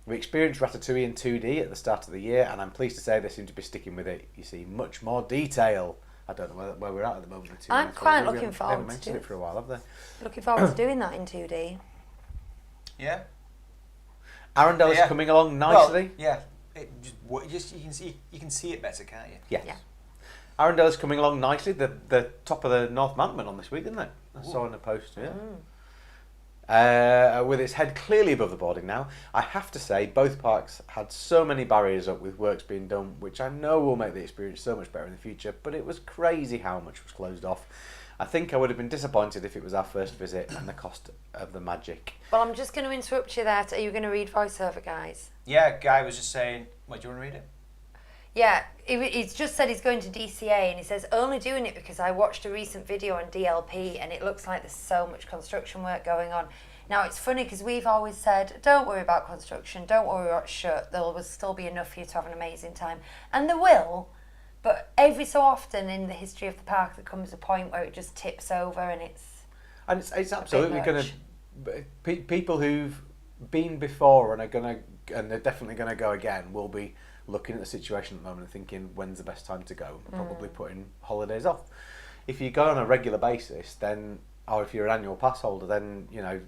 We experienced Ratatouille in 2D at the start of the year, and I'm pleased to say they seem to be sticking with it. You see much more detail. I don't know where we're at the moment. I'm quite looking forward to They haven't mentioned it for a while, have they? Looking forward to doing that in 2D. Yeah. Arendella's coming along nicely. Well, yeah. You can see it better, can't you? Yes. Yeah. Arendella's coming along nicely. The top of the North Mountain went on this week, didn't it? I saw in a post, with its head clearly above the boarding now. I have to say, both parks had so many barriers up with works being done, which I know will make the experience so much better in the future, but it was crazy how much was closed off. I think I would have been disappointed if it was our first visit and the cost of the magic. Well, I'm just going to interrupt you there. Are you going to read voiceover, guys? Yeah, Guy was just saying, what, do you want to read it? Yeah, he's just said he's going to DCA, and he says, only doing it because I watched a recent video on DLP and it looks like there's so much construction work going on. Now, it's funny because we've always said, don't worry about construction, don't worry about shut, there will still be enough for you to have an amazing time. And there will, but every so often in the history of the park there comes a point where it just tips over and it's... And it's absolutely going to... People who've been before and they're definitely going to go again will be looking at the situation at the moment and thinking, when's the best time to go? Probably putting holidays off. If you go on a regular basis, then, or if you're an annual pass holder, then, you know,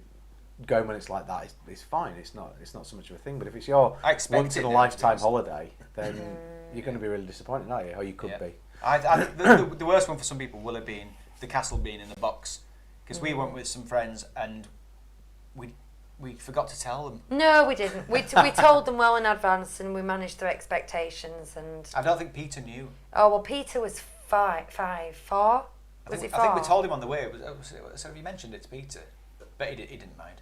going when it's like that is fine. It's not so much of a thing. But if it's your once in a lifetime holiday, then you're going to be really disappointed, aren't you? Or you could be. The worst one for some people will have been the castle being in the box, because we went with some friends and we forgot to tell them. No, we didn't. We told them well in advance and we managed their expectations. And I don't think Peter knew. Oh, well, Peter was 4? I think we told him on the way. So have you mentioned it to Peter? But he didn't mind.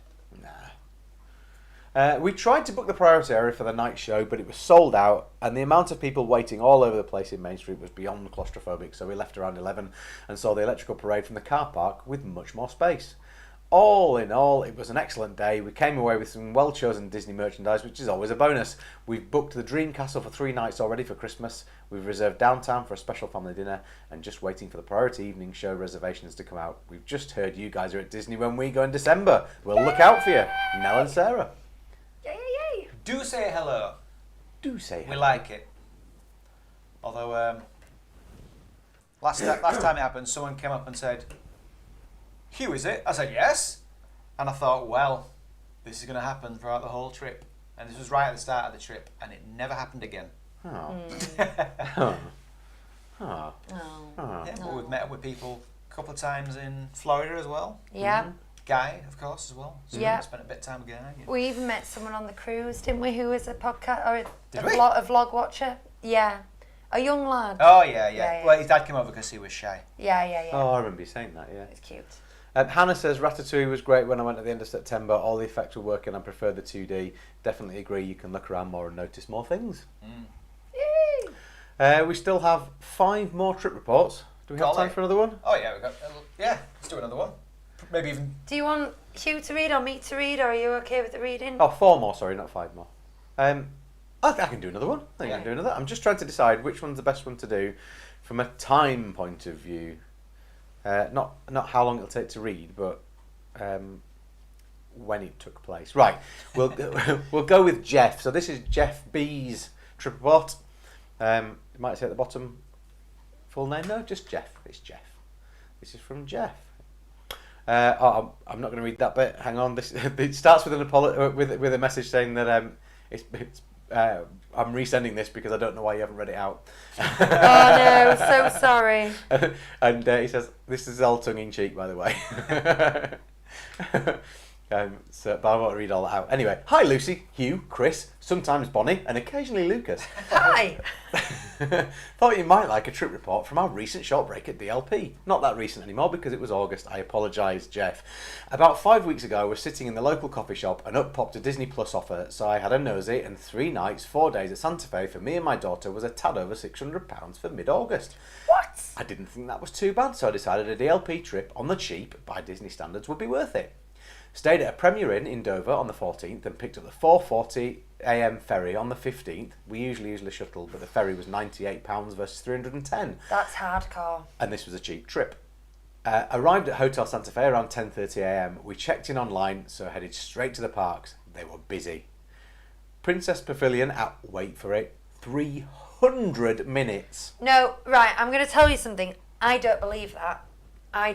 Nah. We tried to book the priority area for the night show, but it was sold out, and the amount of people waiting all over the place in Main Street was beyond claustrophobic, so we left around 11 and saw the electrical parade from the car park with much more space. All in all, it was an excellent day. We came away with some well-chosen Disney merchandise, which is always a bonus. We've booked the Dream Castle for 3 nights already for Christmas. We've reserved downtown for a special family dinner and just waiting for the priority evening show reservations to come out. We've just heard you guys are at Disney when we go in December. We'll look out for you. Nell and Sarah. Yay. Do say hello. Do say hello. We like it. Although, last time it happened, someone came up and said, Hugh, is it? I said, yes. And I thought, well, this is going to happen throughout the whole trip. And this was right at the start of the trip, and it never happened again. Oh. Yeah, but we've met up with people a couple of times in Florida as well. Yeah. Guy, of course, as well. So Yeah. Spent a bit of time with Guy. Yeah. We even met someone on the cruise, didn't we, who was a podcast or Did we? a vlog watcher? Yeah. A young lad. Oh, yeah. Yeah. Well, his dad came over because he was shy. Yeah. Oh, I remember you saying that, yeah. It's cute. Hannah says, Ratatouille was great when I went at the end of September. All the effects were working. I prefer the 2D. Definitely agree. You can look around more and notice more things. Yay! We still have 5 more trip reports. Do we have time for another one? Oh, yeah. Let's do another one. Maybe even... Do you want Hugh to read or me to read, or are you okay with the reading? Oh, 4 more, sorry, not 5 more. I can do another one. I can do another. I'm just trying to decide which one's the best one to do from a time point of view. Not how long it'll take to read, but when it took place. Right, we'll go with Jeff. So this is Jeff B's trip report. You might say at the bottom, full name. No, just Jeff. It's Jeff. This is from Jeff. I'm not going to read that bit. Hang on. It starts with with a message saying that I'm resending this because I don't know why you haven't read it out. Oh no, so sorry. And he says, this is all tongue in cheek, by the way. But I won't read all that out. Anyway, hi Lucy, Hugh, Chris, sometimes Bonnie, and occasionally Lucas. Hi. Thought you might like a trip report from our recent short break at DLP. Not that recent anymore because it was August. I apologise, Jeff. About 5 weeks ago, I was sitting in the local coffee shop and up popped a Disney Plus offer, so I had a nosy, and 3 nights, 4 days at Santa Fe for me and my daughter was a tad over £600 for mid-August. What? I didn't think that was too bad, so I decided a DLP trip on the cheap, by Disney standards, would be worth it. Stayed at a Premier Inn in Dover on the 14th and picked up the 4:40 a.m. ferry on the 15th. We usually use the shuttle, but the ferry was £98 versus £310. That's hardcore. And this was a cheap trip. Arrived at Hotel Santa Fe around 10:30 a.m. We checked in online, so headed straight to the parks. They were busy. Princess Pavilion at, wait for it, 300 minutes. No, right, I'm going to tell you something. I don't believe that. I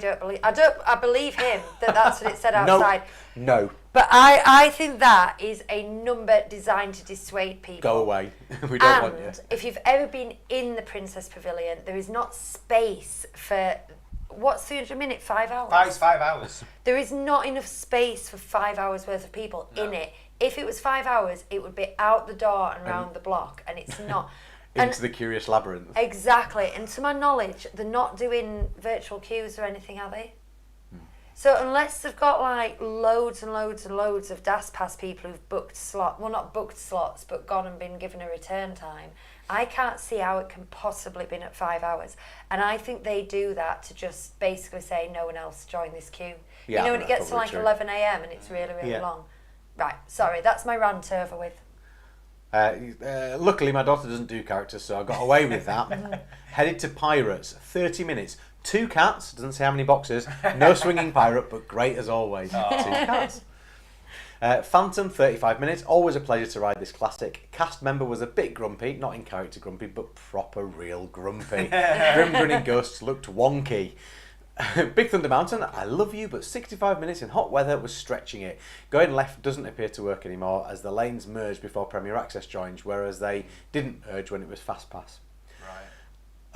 believe him that that's what it said outside. No. But I think that is a number designed to dissuade people. Go away. We don't want you. And if you've ever been in the Princess Pavilion, there is not space for, what's 300 minutes? 5 hours? 5 hours. There is not enough space for 5 hours worth of people in it. If it was 5 hours, it would be out the door and round the block, and it's not. Into the Curious Labyrinth. Exactly. And to my knowledge, they're not doing virtual queues or anything, are they? So unless they've got like loads and loads and loads of DAS Pass people who've booked not booked slots, but gone and been given a return time, I can't see how it can possibly been at 5 hours. And I think they do that to just basically say no one else join this queue. Yeah, you know, when it gets to like true. 11 a.m. and it's really, really long. Right, sorry, that's my rant over with. Luckily, my daughter doesn't do characters, so I got away with that. Headed to Pirates, 30 minutes. 2 cats, doesn't say how many boxes. No swinging pirate, but great as always. 2 cats. Phantom, 35 minutes. Always a pleasure to ride this classic. Cast member was a bit grumpy, not in character grumpy, but proper real grumpy. Grim grinning ghosts looked wonky. Big Thunder Mountain, I love you, but 65 minutes in hot weather was stretching it. Going left doesn't appear to work anymore as the lanes merged before Premier Access joined, whereas they didn't merge when it was Fast Pass. Right.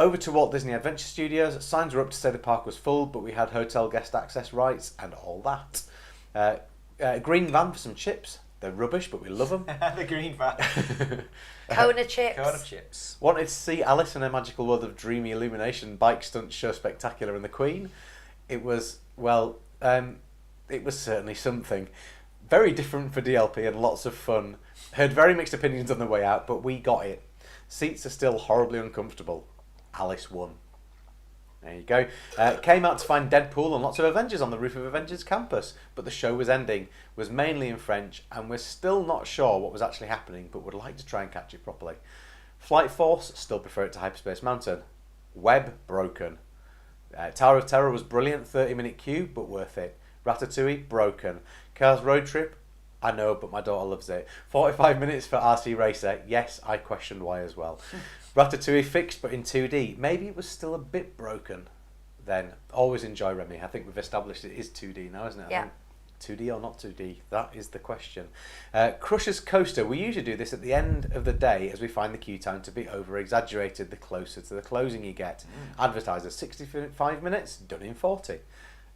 Over to Walt Disney Adventure Studios. Signs were up to say the park was full, but we had hotel guest access rights and all that. Green van for some chips. They're rubbish, but we love them. The green van. Kona chips. Cone of chips. Wanted to see Alice in a Magical World of Dreamy Illumination bike stunt show spectacular and the Queen. It was, well, it was certainly something. Very different for DLP and lots of fun. Heard very mixed opinions on the way out, but we got it. Seats are still horribly uncomfortable. Alice won. There you go. Came out to find Deadpool and lots of Avengers on the roof of Avengers Campus, but the show was ending, was mainly in French, and we're still not sure what was actually happening, but would like to try and catch it properly. Flight Force, still prefer it to Hyperspace Mountain. Web, broken. Tower of Terror was brilliant, 30-minute queue, but worth it. Ratatouille, broken. Cars Road Trip, I know, but my daughter loves it. 45 minutes for RC Racer, yes, I questioned why as well. Ratatouille fixed, but in 2D. Maybe it was still a bit broken then. Always enjoy Remy. I think we've established it is 2D now, isn't it? Yeah. 2D or not 2D? That is the question. Crusher's Coaster. We usually do this at the end of the day as we find the queue time to be over-exaggerated the closer to the closing you get. Advertiser, 65 minutes, done in 40.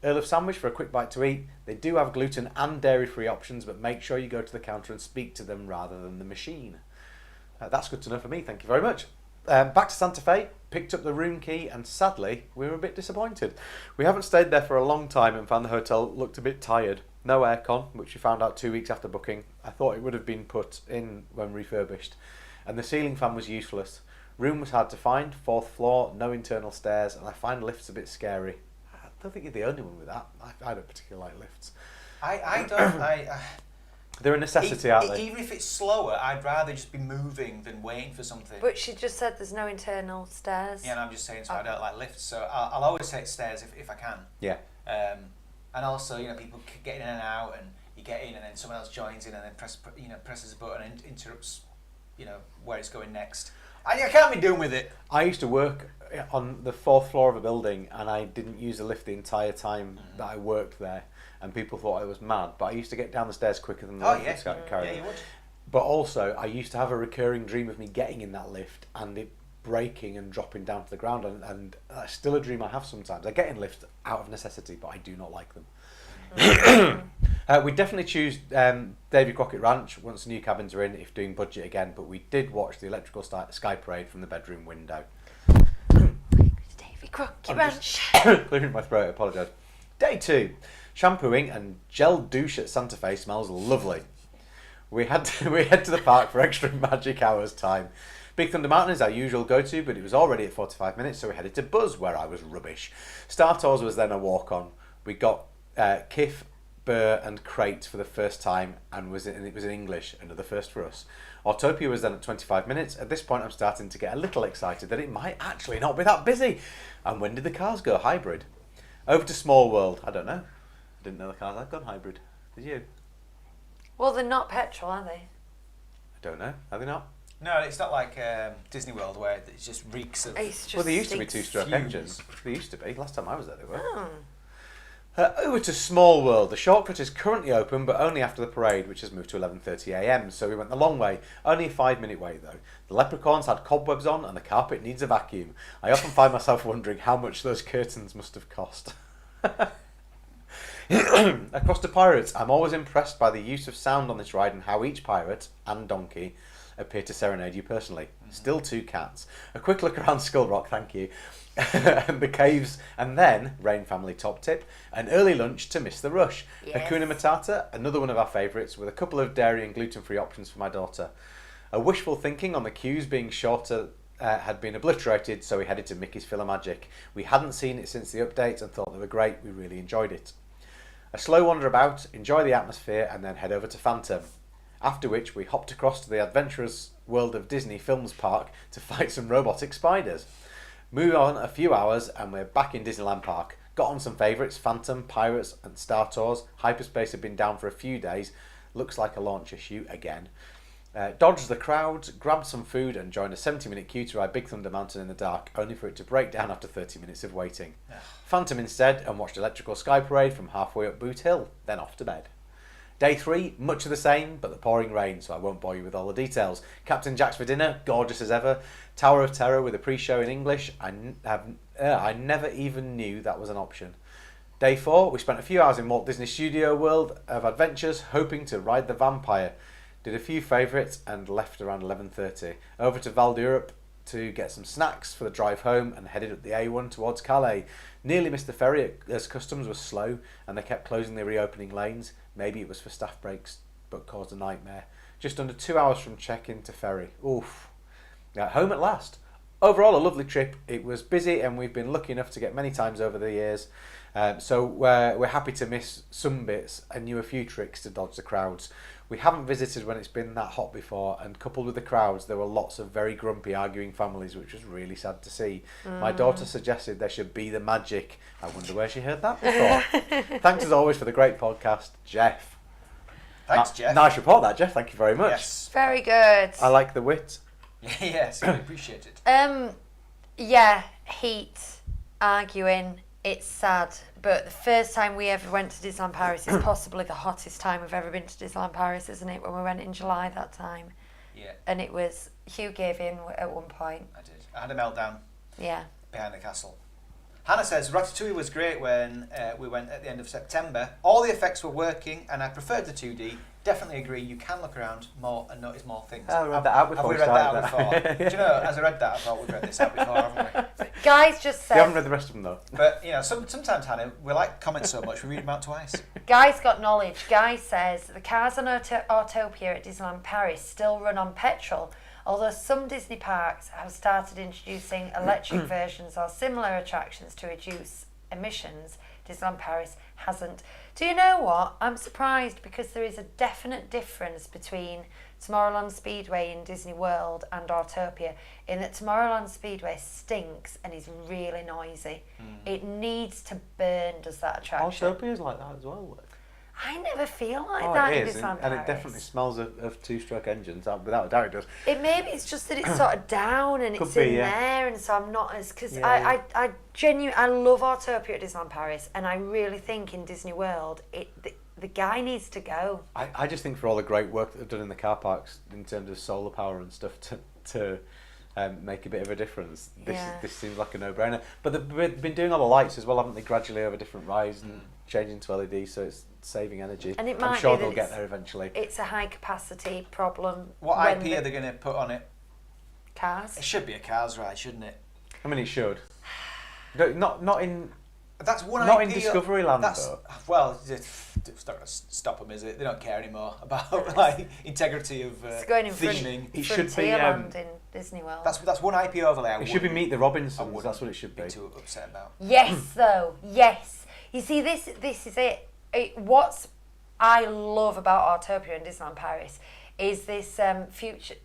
Earl of Sandwich for a quick bite to eat. They do have gluten and dairy-free options, but make sure you go to the counter and speak to them rather than the machine. That's good to know for me, thank you very much. Back to Santa Fe, picked up the room key, and sadly, we were a bit disappointed. We haven't stayed there for a long time and found the hotel looked a bit tired. No aircon, which we found out 2 weeks after booking. I thought it would have been put in when refurbished. And the ceiling fan was useless. Room was hard to find, 4th floor, no internal stairs, and I find lifts a bit scary. I don't think you're the only one with that. I don't particularly like lifts. I don't. They're a necessity, aren't they? Even if it's slower, I'd rather just be moving than waiting for something. But she just said there's no internal stairs. Yeah, and I'm just saying, so I don't like lifts, so I'll always take stairs if I can. Yeah. And also, people get in and out, and you get in, and then someone else joins in, and then presses a button and interrupts, where it's going next. I can't be doing with it. I used to work on the 4th floor of a building, and I didn't use the lift the entire time that I worked there. And people thought I was mad, but I used to get down the stairs quicker than the lift would carry on. You would. But also, I used to have a recurring dream of me getting in that lift and it breaking and dropping down to the ground, and that's still a dream I have sometimes. I get in lifts out of necessity, but I do not like them. We definitely choose Davy Crockett Ranch once the new cabins are in, if doing budget again, but we did watch the electrical sky parade from the bedroom window. Davy Crockett Ranch. Clearing my throat, I apologise. Day 2. Shampooing and gel douche at Santa Fe smells lovely. We head to the park for extra magic hours time. Big Thunder Mountain is our usual go-to, but it was already at 45 minutes, so we headed to Buzz, where I was rubbish. Star Tours was then a walk-on. We got Kif, Burr and Crate for the first time, and it was in English, another first for us. Autopia was then at 25 minutes. At this point, I'm starting to get a little excited that it might actually not be that busy. And when did the cars go hybrid? Over to Small World. I don't know. Didn't know the cars had gone hybrid. Did you? Well, they're not petrol, are they? I don't know. Are they not? No, it's not like Disney World where it just reeks of. Well, they used to be 2-stroke fumes. engines. They used to be. Last time I was there, they were. Over to Small World. The shortcut is currently open, but only after the parade, which has moved to 11:30 a.m. So we went the long way. Only a 5-minute wait, though. The leprechauns had cobwebs on, and the carpet needs a vacuum. I often find myself wondering how much those curtains must have cost. Across to Pirates, I'm always impressed by the use of sound on this ride and how each pirate and donkey appear to serenade you personally. Still 2 cats. A quick look around Skull Rock, thank you. And the caves, and then Rain Family top tip, an early lunch to miss the rush. Yes. Hakuna Matata, another one of our favourites, with a couple of dairy and gluten-free options for my daughter. A wishful thinking on the queues being shorter had been obliterated, so we headed to Mickey's Philomagic. We hadn't seen it since the update and thought they were great. We really enjoyed it. A slow wander about, enjoy the atmosphere, and then head over to Phantom. After which we hopped across to the adventurous world of Disney Films Park to fight some robotic spiders. Move on a few hours and we're back in Disneyland Park. Got on some favourites, Phantom, Pirates and Star Tours. Hyperspace had been down for a few days. Looks like a launch issue again. Dodged the crowds, grabbed some food and joined a 70-minute queue to ride Big Thunder Mountain in the dark, only for it to break down after 30 minutes of waiting. Phantom instead and watched Electrical Sky Parade from halfway up Boot Hill, then off to bed. Day 3, much of the same, but the pouring rain, so I won't bore you with all the details. Captain Jack's for dinner, gorgeous as ever. Tower of Terror with a pre-show in English. I never even knew that was an option. Day 4, we spent a few hours in Walt Disney Studio World of Adventures, hoping to ride the Vampire. Did a few favourites and left around 11:30. Over to Val d'Europe to get some snacks for the drive home and headed up the A1 towards Calais. Nearly missed the ferry as customs was slow and they kept closing the reopening lanes. Maybe it was for staff breaks, but caused a nightmare. Just under 2 hours from check-in to ferry. Oof. Home at last. Overall, a lovely trip. It was busy and we've been lucky enough to get many times over the years. So we're happy to miss some bits and knew a few tricks to dodge the crowds. We haven't visited when it's been that hot before, and coupled with the crowds, there were lots of very grumpy, arguing families, which was really sad to see. My daughter suggested there should be the magic. I wonder where she heard that before. Thanks as always for the great podcast, Jeff. Thanks, Jeff. Nice report, that, Jeff. Thank you very much. Yes. Very good. I like the wit. Yes, I appreciate it. Yeah, heat, arguing, it's sad. But the first time we ever went to Disneyland Paris is possibly the hottest time we've ever been to Disneyland Paris, isn't it? When we went in July that time. Yeah. And it was, Hugh gave in at one point. I did. I had a meltdown Yeah. behind the castle. Hannah says, Ratatouille was great when we went at the end of September. All the effects were working and I preferred the 2D. Definitely agree, you can look around more and notice more things. I read that out before. Have we read that out before? Do you know, as I read that, I thought we've read this out before, haven't we? Guys just You said... haven't read the rest of them though. But, you know, sometimes, Hannah, we like comments so much, we read them out twice. Guy's got knowledge. Guy says, the cars on Autopia at Disneyland Paris still run on petrol, although some Disney parks have started introducing electric versions or similar attractions to reduce emissions. Disneyland Paris hasn't. Do you know what? I'm surprised because there is a definite difference between Tomorrowland Speedway in Disney World and Autopia in that Tomorrowland Speedway stinks and is really noisy. It needs to burn, does that attraction? Autopia's like that as well. I never feel like that it in is, Disneyland and Paris. it definitely smells of two-stroke engines. Without a doubt, it does. Maybe it's just that it's sort of down and Could it's be, in yeah. there, and so I'm not as because Yeah. I genuinely I love Autopia at Disneyland Paris, and I really think in Disney World the guy needs to go. I just think for all the great work that they've done in the car parks in terms of solar power and stuff to make a bit of a difference, this seems like a no-brainer. But they've been doing all the lights as well, haven't they, gradually over different rides and changing to LED, so it's saving energy. And it might I'm sure be they'll that get there eventually. It's a high capacity problem. What when IP are they going to put on it? Cars. It should be a cars ride, shouldn't it? I mean, it should. Not in That's one Not IP. in Discovery Land, though. Well, it's not going to stop them, is it? They don't care anymore about like integrity of It's going in theming. It should be, Frontierland in Disney World. That's one IP overlay. It should be Meet the Robinsons. wouldn't That's what it should be. be too upset about. Yes, though. Yes. You see, this is it. What I love about Autopia and Disneyland Paris is this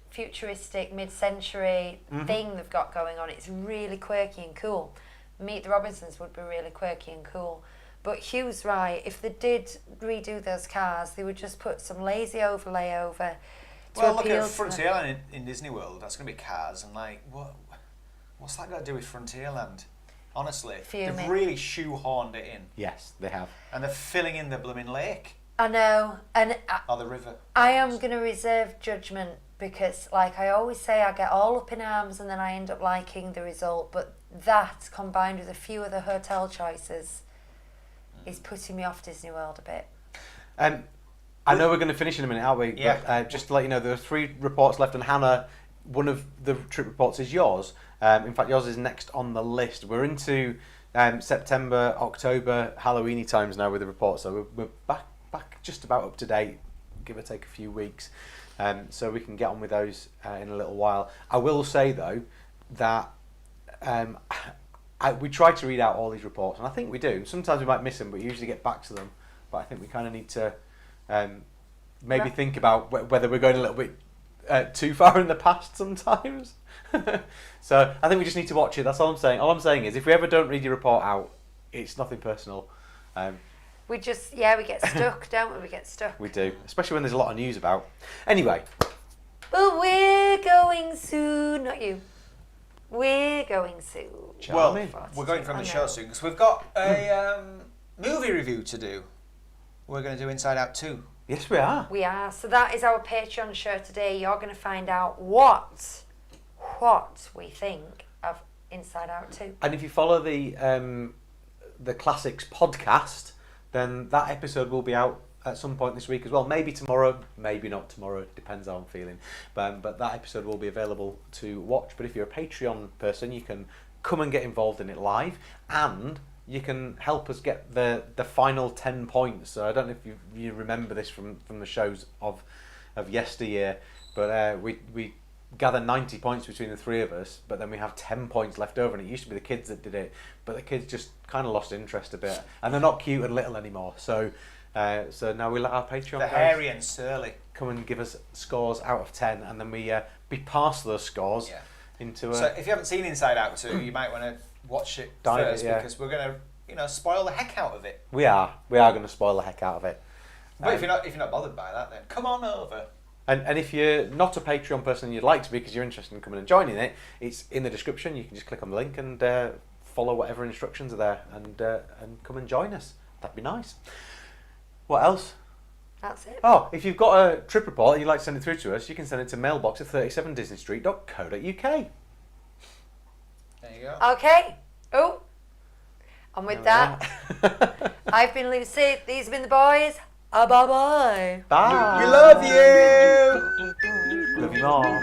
futuristic mid-century thing they've got going on. It's really quirky and cool. Meet the Robinsons would be really quirky and cool. But Hugh's right. If they did redo those cars, they would just put some lazy overlay over to Well, look appeal at to them. Frontierland in Disney World. That's going to be cars, and like, what's that got to do with Frontierland? Honestly, Fuming. they've really shoehorned it in, Yes, they have. and they're filling in the blooming lake I know, and or the river. I am going to reserve judgment because, like I always say, I get all up in arms and then I end up liking the result. But that, combined with a few other hotel choices, is putting me off Disney World a bit. I know we're going to finish in a minute, aren't we? Yeah. But, just to let you know, there are 3 reports left, and Hannah, one of the trip reports is yours. In fact, yours is next on the list. We're into September, October, Halloweeny times now with the reports, so we're back just about up to date, give or take a few weeks. So we can get on with those in a little while. I will say though that we try to read out all these reports, and I think we do. Sometimes we might miss them, but we usually get back to them. But I think we kind of need to maybe think about whether we're going a little bit too far in the past sometimes. So I think we just need to watch it. That's all I'm saying. All I'm saying is if we ever don't read your report out, it's nothing personal. We just, we get stuck, don't we? We get stuck. We do, especially when there's a lot of news about. Anyway. But we're going soon, not you. We're going soon. Charming. Well, we're going from I the know. show soon because we've got a movie review to do. We're going to do Inside Out 2. Yes, we are. We are. So that is our Patreon show today. You're going to find out what we think of Inside Out 2. And if you follow the Classics podcast, then that episode will be out at some point this week as well. Maybe tomorrow, maybe not tomorrow. Depends how I'm feeling. But that episode will be available to watch. But if you're a Patreon person, you can come and get involved in it live, and you can help us get the final 10 points. So I don't know if you remember this from the shows of yesteryear, but we gather 90 points between the 3 of us, but then we have 10 points left over, and it used to be the kids that did it, but the kids just kind of lost interest a bit, and they're not cute and little anymore. So now we let our Patreon The guys hairy and surly. come and give us scores out of 10, and then we pass those scores Yeah. into So if you haven't seen Inside Out 2, you might want to watch it Dive it, first yeah. because we're going to spoil the heck out of it. we are going to spoil the heck out of it. But if you're not bothered by that, then come on over. And if you're not a Patreon person and you'd like to be because you're interested in coming and joining it, it's in the description. You can just click on the link and follow whatever instructions are there and come and join us. That'd be nice. What else? That's it. Oh, if you've got a trip report and you'd like to send it through to us, you can send it to mailbox@37disneystreet.co.uk. There you go. Okay. Oh, And with that, I've been Lucy. These have been the boys. Bye-bye. Bye. We love you. Love you more.